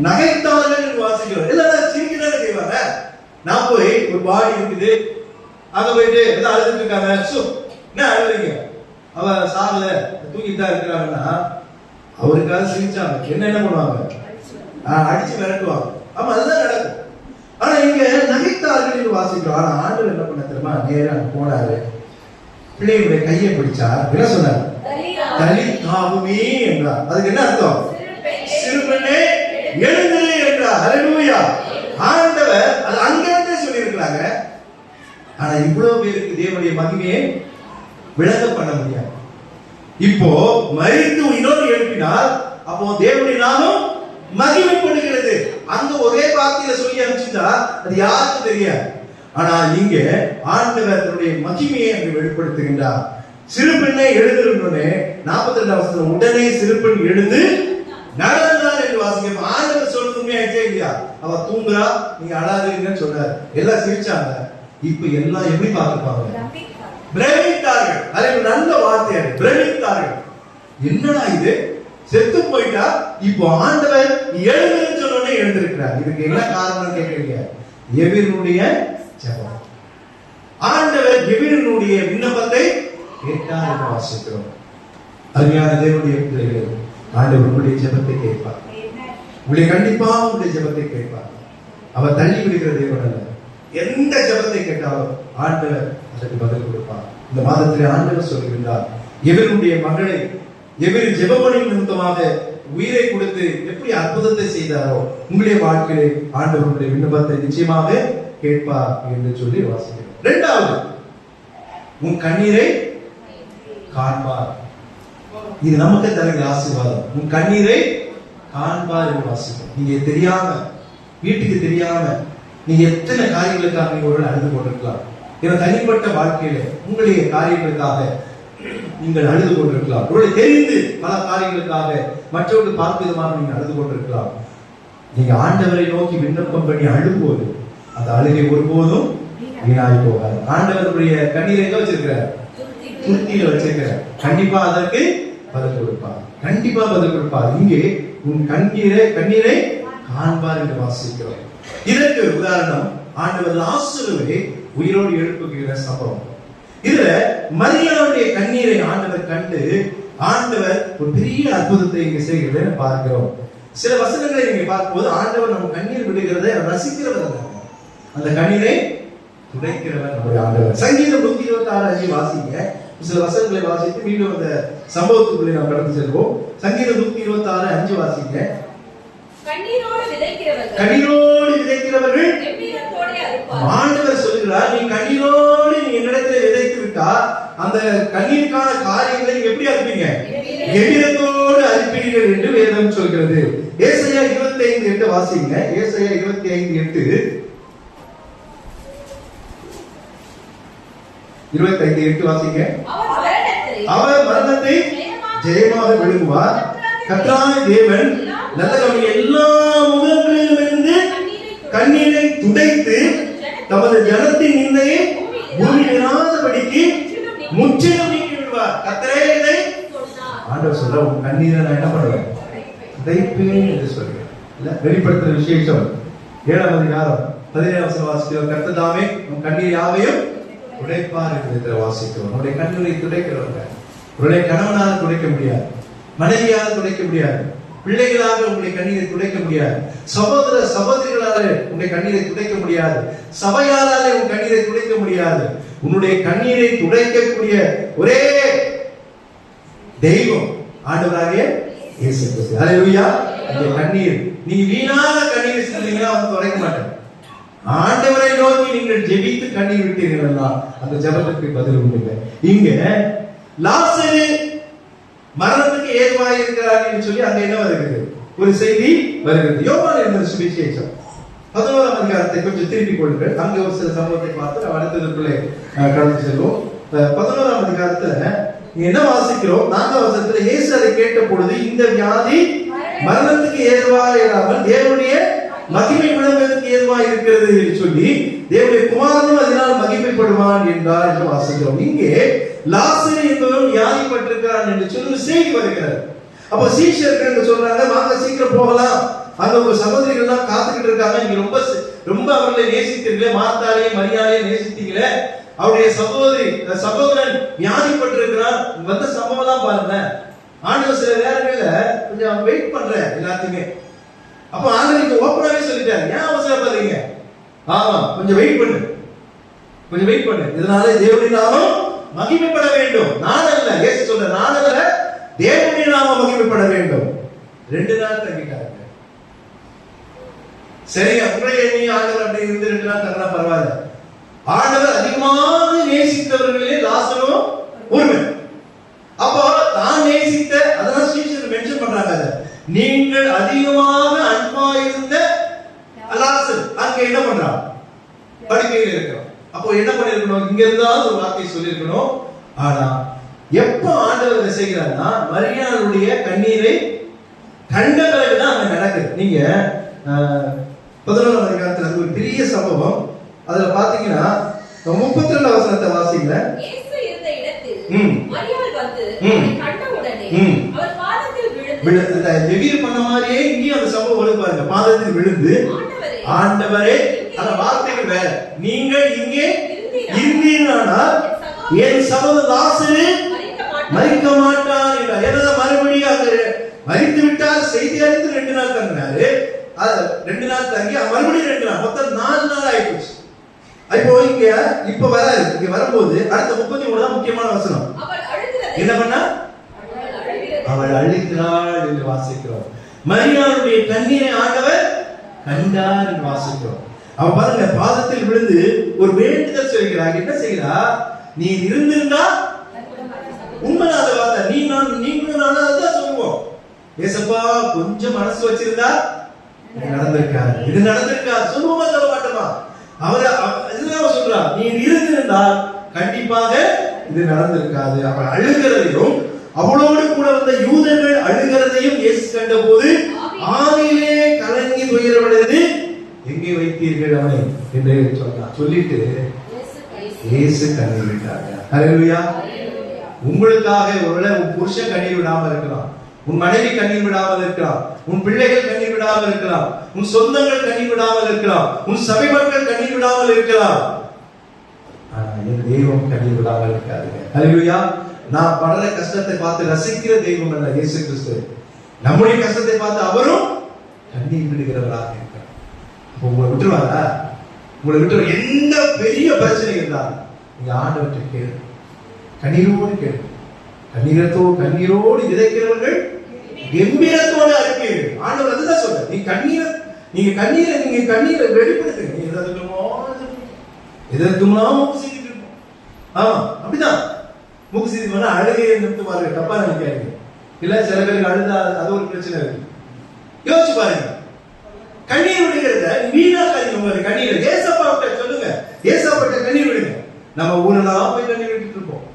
நகைத்தார்கள் என்று வாசிக்கிறோம். எல்லாம் சிரிக்கிறாங்க செய்வாங்க. நான் போய் ஒரு பாடி இருக்குது, அங்க போயிட்டு எல்லாம் அழுதுட்டு இருக்காங்க. என்ன அழுதுறீங்க? அவ சாகல, தூங்கிட்டு தான் இருக்கிறாங்கன்னா அவருக்காக சிரிச்சாங்க. என்ன பண்ணுவாங்க? அடிச்சு விரட்டுவாங்க. ஆமா, அதுதான் நடக்கும். ஆனா இங்க நகைத்தார்கள் என்று வாசிக்கிறோம். ஆனா ஆண்டவர் என்ன பண்ண தெரியுமா? நேரா போனாரு, பிள்ளையுடைய கையை பிடிச்சார். என்ன சொன்னார்? தலி காவுமே என்றார். அதுக்கு என்ன அர்த்தம்? சிறுபெண்ணே எழுந்திரு என்றார். ஹல்லேலூயா. ஆண்டவர் அது அங்கிருந்தே சொல்லி இருக்கிறாங்க. ஆனா இவ்வளவு பேருக்கு தேவனுடைய மகிமையை விளங்க பண்ண முடியாது. இப்போ மரித்து இன்னொரு எழுப்பினால் அப்போ தேவனுடைய நாமம் மகிமைப்படுகிறது. அங்க ஒரே வார்த்தையில சொல்லி அனுப்பிச்சுட்டா அது யாருக்கும் தெரியாது. ஆனா இங்க ஆண்டவர் தன்னுடைய மகிமையை அங்கு வெளிப்படுத்துகின்றார். சிறுபெண்ணை எழுந்திருந்தோடனே 42 வசனம், உடனே சிறுபெண் எழுந்து நடந்தார் என்று வாசிக்க. ஆண்டவர் சொல்றது உண்மையாச்சே இல்லையா? அவ தூங்குறா, நீங்க அழாதீங்கன்னு சொல்றாரு. எல்லாம் சிரிச்சாங்க. இப்ப எல்லாம் எப்படி பார்த்துப்பாங்க? பிரமித்தார்கள். அது நல்ல வார்த்தை, பிரமித்தார்கள். என்னடா இது, செத்து போயிட்டா இப்போ ஆண்டவர் எழுதுன்னு சொன்னோடனே எழுந்திருக்கிறார். இதுக்கு என்ன காரணம் கேட்கிறீங்க? எபிரனுடைய ஜெபம். ஆண்டவர் எபிரனுடைய விண்ணப்பத்தை கேட்டார் என்று வாசிக்கிறோம். அருமையான தேவனுடைய பிள்ளைகளே, ஆண்டவர் உங்களுடைய ஜெபத்தை கேட்பார். உங்களுடைய கண்டிப்பா உங்களுடைய ஜெபத்தை கேட்பார். அவர் தள்ளி விடுகிற தேவன் அல்ல. எந்த ஜெபத்தை கேட்டாலும் ஆண்டவர் அதற்கு பதில் கொடுப்பார். இந்த மாதத்திலே ஆண்டவர் சொல்கின்றார், எவருடைய மகளை எவர் ஜெபமணி நிமித்தமாக உயிரை கொடுத்து எப்படி அற்புதத்தை செய்தாரோ உங்களுடைய வாழ்க்கையிலே ஆண்டவருடைய விண்ணப்பத்தை நிச்சயமாக கேட்பார் என்று சொல்லி வாசிக்கிறோம். இரண்டாவது, உன் கண்ணீரை காண்பார். இது நமக்கு தருகிற ஆசீர்வாதம். உன் கண்ணீரை காண்பார் என்று வாசிக்கிறோம். நீங்க தெரியாம, வீட்டுக்கு தெரியாம நீங்க எத்தனை காரியங்களுக்காக நீங்க ஒரு அழுது கொண்டிருக்கலாம். என தனிப்பட்ட வாழ்க்கையில உங்களுடைய காரியங்களுக்காக நீங்கள் அழுது கொண்டிருக்கலாம். உங்களுக்கு தெரிந்து பல காரியங்களுக்காக மற்றவர்கள் பார்க்கும் விதமாக நீங்கள் அழுது கொண்டிருக்கலாம். நீங்க ஆண்டவரை நோக்கி விண்ணப்பம் பண்ணி அழும்போது அந்த அழுகை ஒருபோதும் வீணாய் போகாது. ஆண்டவருடைய கண்ணீரை எங்க வச்சிருக்கிறார்? துருத்தியில வச்சிருக்கிறார். கண்டிப்பா அதற்கு பதில் கொடுப்பார். கண்டிப்பா பதில் கொடுப்பார். இங்கே உன் கண்ணீரை காண்பார் என்று வாசிக்கிறோம். இதற்கு உதாரணம் ஆண்டவர் லாசருவை உயிரோடு எழுப்புகிற சம்பவம். இதுல மரியாளுடைய கண்ணீரை ஆண்டவர் கண்டு ஆண்டவர் ஒரு பெரிய அற்புதத்தை இங்க செய்கிறத பார்க்கிறோம். சில வசனங்களை நீங்க பார்க்கும்போது ஆண்டவர் நம்ம கண்ணீர் விடுகிறதை ரசிக்கிறவர், அந்த கண்ணீரை துடைக்கிறவர் நம்முடைய ஆண்டவர். சங்கீதம் 126 வாசிங்க. சில வசனங்களை வாசித்து மீண்டும் அந்த சம்பவத்துக்குள்ளே நாம் கடந்து செல்வோம். சங்கீதம் 126 வாசிங்க. கண்ணீரோடு விதைக்கிறவர்கள் ஆண்டவர் சொல்கிறார், நீ கண்ணீரோடு நீ என்னிடத்தில் விதைத்து விட்டா அந்த கண்ணீருக்கான காரியங்களை எப்படி அறுப்பீங்க? எவ்விதத்தோடு அறுப்பீர்கள் என்று வேதம் சொல்கிறது. ஏசாயா 25:8 வாசிங்க. ஏசாயா 25:8 வாசிங்க. அவர் மரணத்தை ஜெயமாக விழுங்குவார். கர்த்தராகிய தேவன் நல்ல எல்லா முகங்களிலுமிருந்து கண்ணீரை துடைத்து தமது ஜனத்தின் நிந்தையை பூமியிலாதபடிக்கு முற்றிலும் நீக்கி விடுவார். கர்த்தரே இதை ஆண்டவர் சொல்ற, உன் கண்ணீரை நான் என்ன பண்ணுவேன்? துடைப்பேன் என்று சொல்றேன். இல்ல வெளிப்படுத்துற விசேஷம் 7ஆம் அதிகாரம் 17ஆம் வசனம் வாசிக்கிறோம். கர்த்தர் தாமே உன் கண்ணீர் யாவையும் துடைப்பார் என்று வாசிக்கிறோம். உன்னுடைய கண்ணீரை துடைக்கிறவங்க உன்னுடைய கணவனால துடைக்க முடியாது, மனைவியால் துடைக்க முடியாது, பிள்ளைகளாக உங்களுடைய கண்ணீரை துடைக்க முடியாது, சகோதர சகோதரிகளால உன்னுடைய கண்ணீரை துடைக்க முடியாது, சபையாராலே உன் கண்ணீரை துடைக்க முடியாது. உன்னுடைய கண்ணீரை துடைக்கக்கூடிய ஒரே தெய்வம் ஆண்டவராகிய இயேசு கிறிஸ்து. ஹல்லேலூயா. அந்த கண்ணீர் நீங்க வீணாக கண்ணீர் சிந்தீங்கன்னா வந்து துடைக்க மாட்டேன். ஆண்டவரை நோக்கி நீங்கள் ஜெபித்து கண்ணீர் விட்டீர்களா அந்த ஜெபத்துக்கு பதில் உண்டு. இங்க லாசரு மரணத்துக்கு ஏதுவாக இருக்கிறார் என்று சொல்லி அங்க என்ன வருகிறது? ஒரு செய்தி வருகிறது. யோவான் எழுதின சுவிசேஷம் 11ஆம் அதிகாரத்தை கொஞ்சம் திருப்பிக் கொள்ளுங்கள். அங்க ஒரு சில சம்பவத்தை பார்த்து நாம் அடுத்ததுக்குள்ளே கடந்து செல்வோம். 11ஆம் அதிகாரத்துல என்ன வாசிக்கிறோம்? 4ஆம் வசனத்துல இயேசு அதை கேட்ட பொழுது இந்த வியாதி மரணத்துக்கு ஏதுவாக இராமல் தேவனுடைய மகிமை விளங்குவதற்கு ஏதுவாக இருக்கிறது என்று சொல்லி தேவனுடைய குமாரனும் அதனால் மகிமைப்படுவான் என்றார் என்று வாசிக்கிறோம். இங்கே லாசரு என்பவன் வியாதிப்பட்டிருக்கிறான் என்று சொல்லி செய்தி வருகிறது. அப்ப சீஷர்கள் சொல்றாங்க, வாங்க சீக்கிரம் போகலாம், அங்க உங்க சகோதரிகள் எல்லாம் காத்துக்கிட்டு இருக்காங்க, நீங்க ரொம்ப அவர்களை நேசித்தீங்களே, மார்த்தாளையும் மரியாதையும் நேசித்தீங்களே, அவருடைய சகோதரன் வியாதிப்பட்டிருக்கிறான், வந்த சம்பவம் எல்லாம் பாருங்க. ஆண்டவர் சில நேரங்கள்ல கொஞ்சம் வெயிட் பண்ற எல்லாத்தையுமே. அப்ப ஆண்டவர் ஓப்பனாவே சொல்லிட்டாரு, ஏன் அவசரப்படுறீங்க? ஆமா, கொஞ்சம் வெயிட் பண்ணு, கொஞ்சம் வெயிட் பண்ணு. இதனால தேவனுடைய நாமம் மகிமைப்பட வேண்டும். நான் அல்ல, இயேசு சொல்ற, நான் அல்ல, தேவனுடைய நாமம் மகிமைப்பட வேண்டும். 2 நாள் தங்கிட்டாங்க. சரி, அப்படியே நீ ஆண்டவர் அப்படி இருந்து 2 நாள் தங்கினா பரவாயில்ல. ஆண்டவர் அதிகமாக நேசித்தவர்களே லாசரும் ஒருவன். அப்போ தான் நேசித்த, அதனால ஸ்ரீசர் மென்ஷன் பண்றாங்க, நீங்கள் அதிகமாக அன்பா இருந்த லாசர் அங்க என்ன பண்றான்? படுக்கையில் இருக்கிறான். அப்போ என்ன பண்ணிருக்கணும்? இங்க இருந்தாலும் ஒரு வார்த்தை சொல்லிருக்கணும். ஆனா எப்ப ஆண்டவர் செய்கிறார்னா மரியாளுடைய கண்ணீரை கண்ட பிறகுதான் அங்க நடக்குது. நீங்க 11ஆம் அதிகாரத்துல ஒரு பெரிய சம்பவம். அதுல பாத்தீங்கன்னா 32ஆம் வசனத்தை வாசிங்க. இயேசு இருந்த இடத்தில் மரியாள் வந்து கண்ட உடனே அவர் பாதத்தில் விழுந்து ஜெபீர் பண்ண மாதிரியே இங்கேயும் அந்த சம்பவம் வருது பாருங்க. பாதத்தில் விழுந்து, ஆண்டவரே, அந்த வார்த்தைகள் வேற, நீங்கள் இங்கே இருந்தீர்களானால் என் சகோதரன் லாசரு மரிக்க மாட்டான் என்றார். ஏன்னா மறுபடியும் அங்க மரித்து விட்டார் செய்தி அறிந்து 2 நாள் தங்கினாரு. 2 நாள் தங்கி மறுபடியும் 2 நாள், மொத்தம் 4 நாள் ஆயிடுச்சு. இப்போ இங்க இப்ப வராது. இங்க வரும்போது அடுத்த 33 தான் முக்கியமான வசனம். என்ன பண்ணா? அவள் அழுகிறாள் என்று வாசிக்கிறோம். மரியாளுடைய கண்ணீரை ஆண்டவர் கண்டார் என்று வாசிக்கிறோம். அவ பாருங்க, பாதத்தில் விழுந்து ஒரு வேண்டுதல் சொல்கிறார். என்ன செய்கிறா? நீ இருந்திருந்தா உண்மையான வார்த்தை, நீங்களும் நானும் அதான் சொல்லுவோம். ஏசப்பா கொஞ்சம் மனசு வச்சிருந்தா நடந்திருக்காது, இது நடந்திருக்காது சொல்லுவோமா சொல்ல மாட்டோமா? இதுதான் சொல்றார், நீ இருந்திருந்தால் கண்டிப்பாக இது நடந்திருக்காது. அவர் அழுகிறதையும் அவளோடு கூட வந்த யூதர்கள் அழுகிறதையும் இயேசு கண்டபோது ஆவியிலே கலங்கி துயரமடைந்து எங்கே வைத்தீர்கள் அவனை என்று சொன்னார். சொல்லிட்டு இயேசு கண்ணீர் விட்டாங்க. ஹல்லேலூயா. உங்களுக்காக ஒருவேளை உன் புருஷன் கண்ணீர் விடாமல் இருக்கலாம், உன் மனைவி கண்ணீர் விடாமல் இருக்கலாம், உன் பிள்ளைகள் கண்ணீர் விடாமல் இருக்கலாம், உன் சொந்தங்கள் கண்ணீர் விடாமல் இருக்கலாம், உன் சபை மக்கள் கண்ணீர் விடாமல் இருக்கலாம். ஆனா என் தெய்வம் கண்ணீர் விடாமல் இருக்காதுங்க. ஹல்லேலூயா. நான் படுற கஷ்டத்தை பார்த்து ரசிக்கிற தெய்வம் அல்ல இயேசு கிறிஸ்து. நம்முடைய கஷ்டத்தை பார்த்து அவரும் கண்ணீர் விடுகிறவராக இருக்கிறார். உங்களை விட்டுருவாரா? உங்களை விட்டு எந்த பெரிய பிரச்சனை இருந்தாலும் நீங்க ஆண்டவற்றை கேளு, கண்ணீரோடு கேளு. கண்ணீரோடு விதைக்கிறவர்கள் கம்பீரத்தோடு அறுப்பீர்கள். ஆண்டவர் அதுதான் சொல்ற. நீங்க கண்ணீரை வெளிப்படுத்துங்க. நீ எதற்குமா மூக்கு சீக்கிட்டு இருப்போம். ஆமா, அப்படிதான். மூக்கு சீக்கிட்டு அழுகையை நிறுத்துவார்கள். தப்பா நினைக்காதீங்க. இல்ல சில பேருக்கு அழுதா அது ஒரு பிரச்சனை இருக்கு. யோசிச்சு பாருங்க. கண்ணீர் விடுகிறத வீணாக்காதீங்க. உங்க கண்ணீரை ஏசப்பாட்ட சொல்லுங்க. ஏசப்பாட்ட கண்ணீர் விடுங்க. நம்ம ஊரெல்லாம் போய் கண்ணீர் விட்டுட்டு இருப்போம்.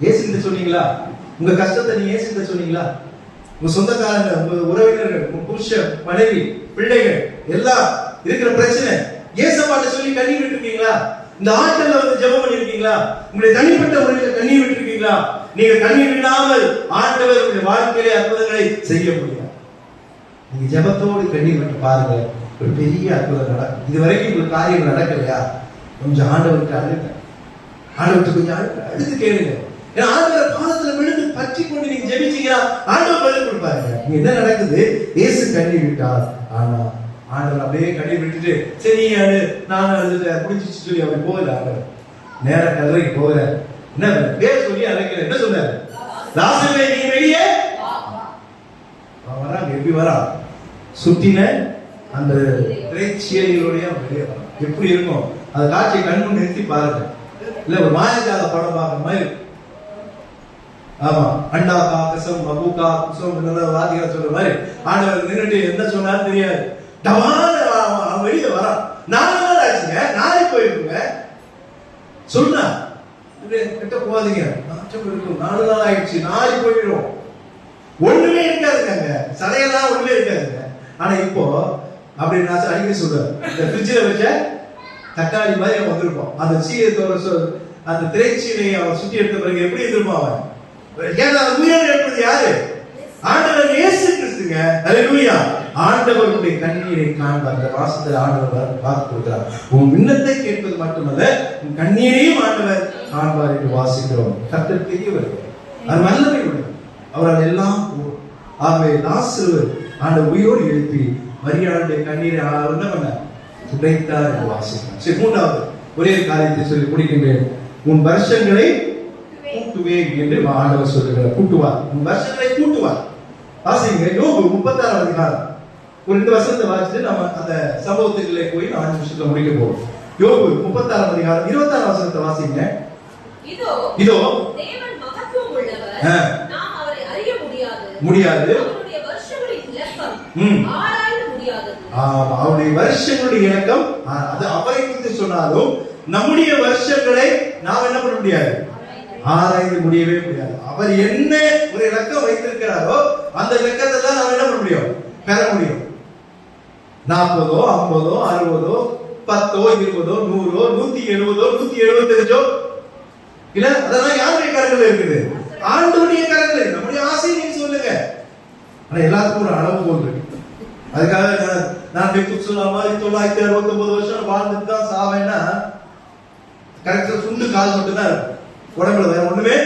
ஏசுகிட்ட சொன்னீங்களா? உங்க கஷ்டத்தை நீங்க ஏசுகிட்ட சொன்னீங்களா? உங்க சொந்தக்காரங்க, உங்க உறவினர்கள், உங்க புருஷன், மனைவி, பிள்ளைகள் எல்லாம் இருக்கிற பிரச்சனை ஏசப்பாட்ட சொல்லி கண்ணீர் விட்டுருக்கீங்களா? இந்த ஆட்கள்ல வந்து ஜெபம் பண்ணிருக்கீங்களா? உங்களுடைய தனிப்பட்ட முறையில் கண்ணீர் விட்டுருக்கீங்களா? நீங்க கண்ணீர் விடாமல் ஆண்டவர் உங்களுடைய வாழ்க்கையிலே அற்புதங்களை செய்ய முடியாது. நீங்க ஜெபத்தோடு கண்ணீர் விட்டு பாருங்க, ஒரு பெரிய அற்புதம் நடக்கும். இதுவரைக்கும் உங்களுக்கு காரியம் நடக்கலையா? கொஞ்சம் ஆண்டவருக்கு அழுங்க. ஆண்டவருக்கு கொஞ்சம் அடுத்து கேளுங்க. ஏன்னா ஆண்டவர் பாதத்துல விழுந்து பற்றி கொண்டு நீங்க ஜெபிச்சீங்கன்னா ஆண்டவர் பதில் கொடுப்பாருங்க. நீங்க என்ன நடக்குது? இயேசு கண்ணீர் விட்டார். ஆனா ஆண்டவர் அப்படியே கண்ணீர் விட்டுட்டு சரி அது நான் முடிச்சிச்சு சொல்லி அப்படி போகல. ஆண்டவர் நேர கல்லறைக்கு போகல. என்ன பேர் சொல்லி அழைக்கல. என்ன சொன்னாரு? லாசருவே நீ வெளியே வராங்க. எப்படி வரா? சுத்தின அந்த திரைச்சீலைகளுடைய வெளியே வரான். எப்படி இருக்கும் அந்த காட்சியை கண்முன் நிறுத்தி பாருங்க. இல்ல ஒரு மாயக்கால படம் பார்க்குற மாதிரி. ஆமா, அண்டா காக்கசம் மபுகா குசம் வாதிகள் சொல்ற மாதிரி ஆண்டவர் நின்றுட்டு என்ன சொன்னாலும் தெரியாது. அவன் வெளியே வரான். 4 நாள் ஆச்சுங்க, நாளை போயிருக்குங்க. சொன்னா கிட்ட போகாதீங்க, நாட்டம் இருக்கும். 4 நாள் ஆயிடுச்சு, நாளை போயிடும். ஒண்ணுமே இருக்காதுங்க, சடையெல்லாம் ஒண்ணுமே இருக்காதுங்க. ஆனா இப்போ அப்படி நான் அடிக்கடி சொல்றேன், இந்த ஃப்ரிட்ஜில் வச்ச தக்காளி மாதிரி அவன் வந்திருப்பான். அந்த சீலை அந்த திரைச்சீலையை அவன் சுற்றி எடுத்த பிறகு எப்படி இருந்திருப்பான் அவன்? ஏன்னா உயிரோடு எடுப்பது யாரு? ஆண்டவர் இயேசு கிறிஸ்துங்க. ஹல்லேலூயா. ஆண்டவருடைய கண்ணீரை காண்பார். அந்த வாசத்துல ஆண்டவர் பார்த்து கொடுக்கிறார். உன் விண்ணத்தை கேட்பது மட்டுமல்ல, உன் கண்ணீரையும் ஆண்டவர் காண்பார் என்று வாசிக்கிறோம். கர்த்தர் பெரியவர், அது வல்லமை உள்ளவர், அவரால் எல்லாம் கூடும். ஆகவே லாசரு ஆண்டவர் உயிரோடு எழுப்பி மரியாளுடைய கண்ணீரை என்ன பண்ண துடைத்தார் என்று வாசிக்கிறோம். சரி, 3வது ஒரே காரியத்தை சொல்லி முடிக்கின்றேன். உன் வருஷங்களை கூட்டுவேன் என்று ஆண்டவர் சொல்லுகிறார். கூட்டுவார், உன் வருஷங்களை கூட்டுவார். வாசிங்க யோபு 36வது அதிகாரம். ஒரு 2 வசனத்தை வாசிச்சு நம்ம அந்த சம்பவத்துக்குள்ளே போய் 4 நிமிஷத்துல முடிக்க போறோம். யோபு 36வது அதிகாரம் 26வது வசனத்தை வாசிங்க. இதோ தேவன் மகத்துவம் உள்ளவர், நாம் அவரை அறிய முடியாது. அவருடைய வருஷங்களின் இலக்கம் ஆராய்ந்து முடியாதது. அவருடைய வருஷங்களுடைய இலக்கம் அது அவரை குறித்து சொன்னாலும் நம்முடைய வருஷங்களை நாம் என்ன பண்ண முடியாது? ஆராய்ந்து முடியவே முடியாது. அவர் என்ன ஒரு இலக்கம் வைத்திருக்கிறாரோ அந்த இலக்கத்தை தான் நாம் என்ன பண்ண முடியும்? பெற முடியும். 40, 50, 60, 10, 20, 100, 170, 175 இல்ல, அதெல்லாம் யாருடைய கரங்கள்ல இருக்குது? ஆண்டவருடைய கரங்கள்ல. நம்முடைய ஆசையை நீங்க சொல்லுங்க. ஆனா எல்லாத்துக்கும் ஒரு அளவு போல் இருக்கு. அதுக்காக நான் சொன்ன மாதிரி 969 வருஷம் வாழ்ந்துட்டு தான் சாவேன்னா கரெக்டா சுண்டு கால் மட்டும் தான் இருக்கும். உடம்புல வேற ஒண்ணுமே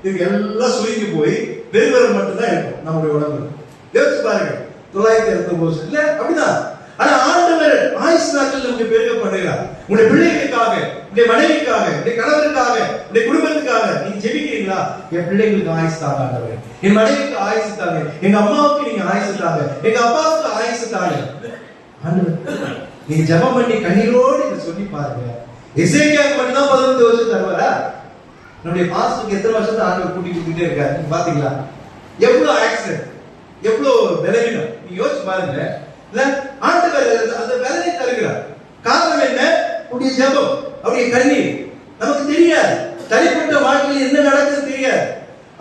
இதுக்கு எல்லாம் சுருங்கி போய் வெறுவரம் மட்டும்தான் இருக்கும் நம்முடைய உடம்புல. யோசிச்சு பாருங்க, 969 வருஷம் இல்ல, அப்படிதான். ஆனா ஆண்டவர் ஆயுசு நாட்கள் நமக்கு பெருக பண்ணுகிறார். உங்களுடைய பிள்ளைகளுக்காக, உங்களுடைய மனைவிக்காக, உங்களுடைய கணவருக்காக, உங்களுடைய குடும்பத்துக்காக நீங்க ஜெபிக்கிறீங்களா? என் பிள்ளைகளுக்கு ஆயுசு தாங்க ஆண்டவரே, என் மனைவிக்கு ஆயுசு தாங்க, எங்க அம்மாவுக்கு நீங்க ஆயுசு தாங்க, எங்க அப்பாவுக்கு ஆயுசு தாங்க. ஆண்டவர் நீங்க ஜெபம் பண்ணி கண்ணீரோடு நீங்க சொல்லி பாருங்க. எசேக்கியாவுக்கு மட்டும் தான் 15 வருஷம் தருவாரா? நம்முடைய பாஸ்டருக்கு எத்தனை வருஷத்தை ஆண்டவர் கூட்டிக்கிட்டே இருக்காரு? நீங்க பாத்தீங்களா? எவ்வளவு ஆக்சிடென்ட், எவ்வளவு பலவீனம், நீங்க யோசிச்சு பாருங்க. இல்ல, ஆண்டவர் அந்த வேதனை தருகிறார். காரணம் என்ன? அவருடைய ஜெபம், அவருடைய கண்ணீர் நமக்கு தெரியாது. தனிப்பட்ட வாழ்க்கையில் என்ன நடக்குது தெரியாது.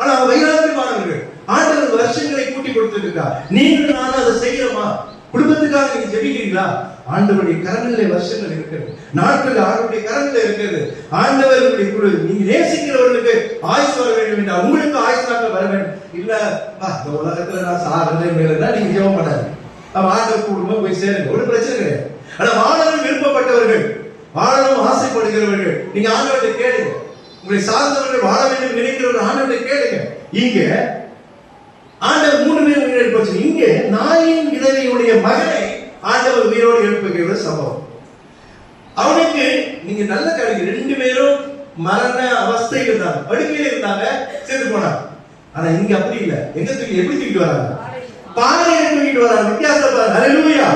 ஆனா வைராக்கியமானவர்கள் ஆண்டவர் வருஷங்களை கூட்டி கொடுத்திருக்கார். நீங்கள் நானும் அதை செய்யறோமா? குடும்பத்துக்காக நீங்க ஜெபிக்கிறீங்களா? ஆண்டவருடைய கரங்களிலே வருஷங்கள் இருக்கிறது, நாட்கள் ஆண்டவருடைய கரங்களில் இருக்கிறது. ஆண்டவருடைய குழு நீங்க நேசிக்கிறவர்களுக்கு ஆயுசு வர வேண்டும் என்றால் உங்களுக்கு ஆயுசு நாட்கள் வர வேண்டும். இல்ல இந்த உலகத்துல நான் சாகிறதே மேலதான் நீங்க ஜெபம் பண்ணாரு. ஆண்டவர் குடும்பம் போய் சேருங்க, ஒரு பிரச்சனை கிடையாது. ஆனா வாழணும் விருப்பப்பட்டவர்கள், வாழணும் ஆசைப்படுகிறவர்கள் நீங்க ஆண்டவர்கிட்ட கேளுங்க. உங்களை சார்ந்தவர்கள் வாழ வேண்டும் நினைக்கிறவர்கள் ஆண்டவர்கிட்ட கேளுங்க. இங்க ஆண்டவர் 3 பேர் உயிர் எழுப்ப, இங்க நாயின் விதவையுடைய மகனை ஆண்டவர் உயிரோடு எழுப்புகிற சம்பவம். அவனுக்கு நீங்க நல்ல கருதி 2 பேரும் மரண அவஸ்தையில் இருந்தாங்க, படுக்கையில இருந்தாங்க, செத்து போனாங்க. ஆனா இங்க அப்படி இல்ல. எங்க தூக்கி எப்படி தூக்கிட்டு வராங்க? பாறையில தூக்கிட்டு வராங்க. வித்தியாசம் பாருங்க. ஹல்லேலூயா.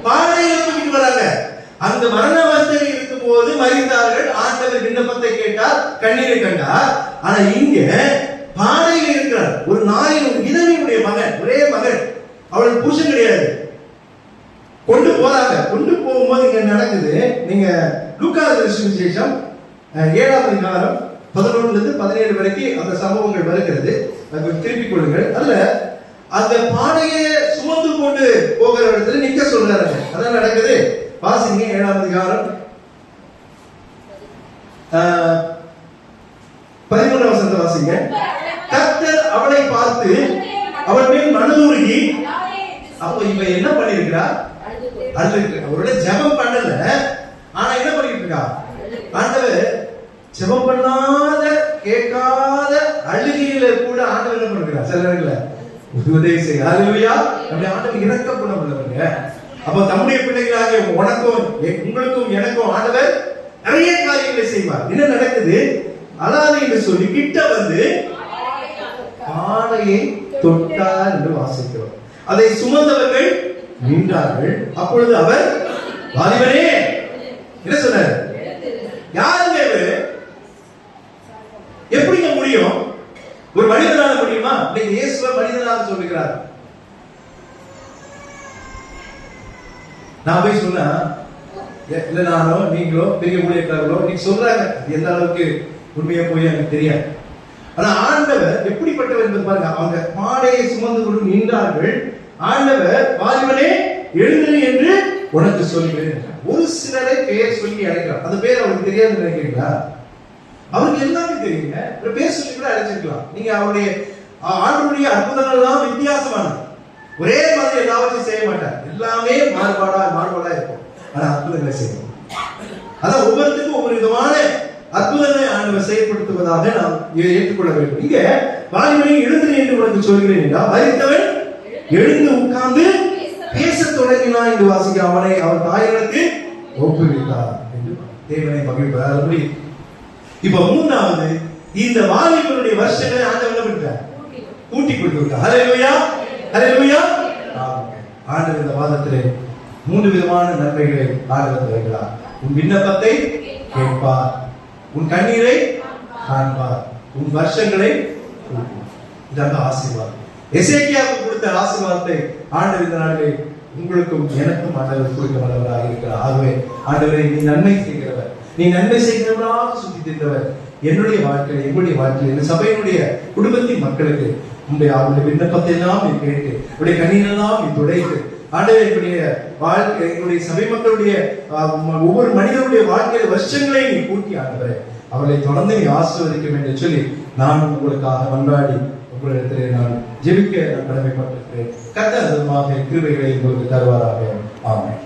பாறையில தூக்கிட்டு வராங்க. அந்த மரண அவஸ்தையில் இருக்கும் போது மரித்தார்கள். ஆண்டவர் விண்ணப்பத்தை கேட்டார், கண்ணீரை கண்டார். ஆனா இங்க பாறையில் இருக்கிறார் ஒரு நாயின் விதவையுடைய மகன், ஒரே மகன், அவளுக்கு புருஷன் கிடையாது. கொண்டு போறாங்க. கொண்டு போகும்போது இங்க நடக்குது. நீங்க லூக்கா சுவிசேஷம் 7ஆம் அதிகாரம் 11 17 வரைக்கும் அந்த சம்பவங்கள் வருகிறது. திருப்பிக் கொள்ளுங்கள். அதுல அந்த பானையை சுமந்து கொண்டு போகிற இடத்துல நிக்க சொல்றாரு. அதான் நடக்குது. வாசிங்க 7ஆம் அதிகாரம் 13 வசனத்தை வாசிங்க. கர்த்தர் அவளை பார்த்து அவள் மேல் மனதுருகி, அப்ப இவ என்ன பண்ணிருக்கிறா? அவரோட ஜெபம் பண்ணல, ஆனா என்ன பண்ணிட்டு இருக்கா? ஆண்டவர் ஜெபம் பண்ணாத கேட்காத அழுகையில கூட ஆண்டவர் என்ன பண்ணுகிறார்? சில நேரங்கள்ல உதவி செய்ய. ஹல்லேலூயா. அப்படி ஆண்டவர் இரக்க குணம் உள்ளவங்க. அப்ப தம்முடைய பிள்ளைகளாக உனக்கும் உங்களுக்கும் எனக்கும் ஆண்டவர் நிறைய காரியங்களை செய்வார். என்ன நடக்குது? அலாதி என்று சொல்லி கிட்ட வந்து பானையை தொட்டார் என்று வாசிக்கிறோம். அதை சுமந்தவர்கள் நின்றார்கள். அப்பொழுது அவர், வாலிபனே, என்ன சொன்னார்? யாருங்க இவரு? எப்படிங்க முடியும்? ஒரு மனிதனால முடியுமா? இன்னைக்கு இயேசுவை மனிதனாக சொல்லுகிறார். நான் போய் சொன்னா, இல்ல நானோ நீங்களோ பெரிய ஊழியக்காரர்களோ நீங்க சொல்றாங்க, எந்த அளவுக்கு உண்மையா போய் எனக்கு தெரியாது. ஆனா ஆண்டவர் எப்படிப்பட்டவர் என்பது பாருங்க. அவங்க பாடையை சுமந்து கொண்டு நின்றார்கள். ஆண்டவர், வாலிபனே எழுந்திரு என்று உனக்கு சொல்லுகிறேன். ஒரு சிலரை பெயர் சொல்லி அழைக்கிறார். அந்த பேர் அவருக்கு தெரியாது நினைக்கிறீங்களா? அவருக்கு எல்லாமே தெரியுங்க. பேர் சொல்லி கூட அழைச்சிருக்கலாம். நீங்க அவருடைய ஆண்டவருடைய அற்புதங்கள் எல்லாம் வித்தியாசமானது. ஒரே மாதிரி எல்லாவற்றையும் செய்ய மாட்டார். எல்லாமே மாறுபாடா இருக்கும். ஆனா அற்புதங்களை செய்யும். அதான் ஒவ்வொருத்துக்கும் ஒவ்வொரு விதமான அற்புதங்களை ஆண்டவர் செயல்படுத்துவதாக நாம் ஏற்றுக்கொள்ள வேண்டும். இங்க வாலிபனை எழுந்து என்று உனக்கு சொல்கிறேன் என்றால், மரித்தவன் எழுந்து உட்கார்ந்து பேச தொடங்கினான் என்று வாசிக்க, அவனை அவர் தாயினருக்கு ஒப்புவித்தார் என்று தேவனை மகிழ்வார். அப்படி இப்ப 3வது, இந்த வாலிபனுடைய வருஷங்களை ஆண்டவர் விட்டார், கூட்டி கொடுத்து விட்டார். ஹல்லேலூயா, ஹல்லேலூயா. ஆண்டவர் இந்த வாதத்திலே 3 விதமான நன்மைகளை ஆண்டவர் தருகிறார். உன் விண்ணப்பத்தை கேட்பார், உன் கண்ணீரை காண்பார், உன் வருஷங்களை இதாக ஆசீர்வாதம். எசேக்கியாவுக்கு கொடுத்த ஆசீர்வாதத்தை ஆண்டவர் இந்த நாளிலே உங்களுக்கும் எனக்கும் ஆண்டவர் கொடுக்க வல்லவராக இருக்கிறார். ஆகவே ஆண்டவரை, நீ நன்மை செய்கிறவர், நீ நன்மை செய்கிறவராக சுற்றி தின்றவர். என்னுடைய வாழ்க்கையில், எங்களுடைய வாழ்க்கையில், இந்த சபையினுடைய குடும்பத்தின் மக்களுக்கு அவருடைய விண்ணப்பத்தை எல்லாம் நீ கேட்டு, உடைய கண்ணீரெல்லாம் நீ துடைத்து, ஆண்டவர் என்னுடைய வாழ்க்கை, எங்களுடைய சபை மக்களுடைய ஒவ்வொரு மனிதனுடைய வாழ்க்கையில வருஷங்களை நீ கூட்டி ஆண்டவரை அவர்களை தொடர்ந்து நீ ஆசீர்வதிக்கும் என்று சொல்லி நான் உங்களுக்காக மன்றாடி உங்களிடத்திலே நான் ஜெபிக்க கடமைப்பட்டிருக்கிறேன். கர்த்தர் கிருபைகளை உங்களுக்கு தருவாராக. ஆமென்.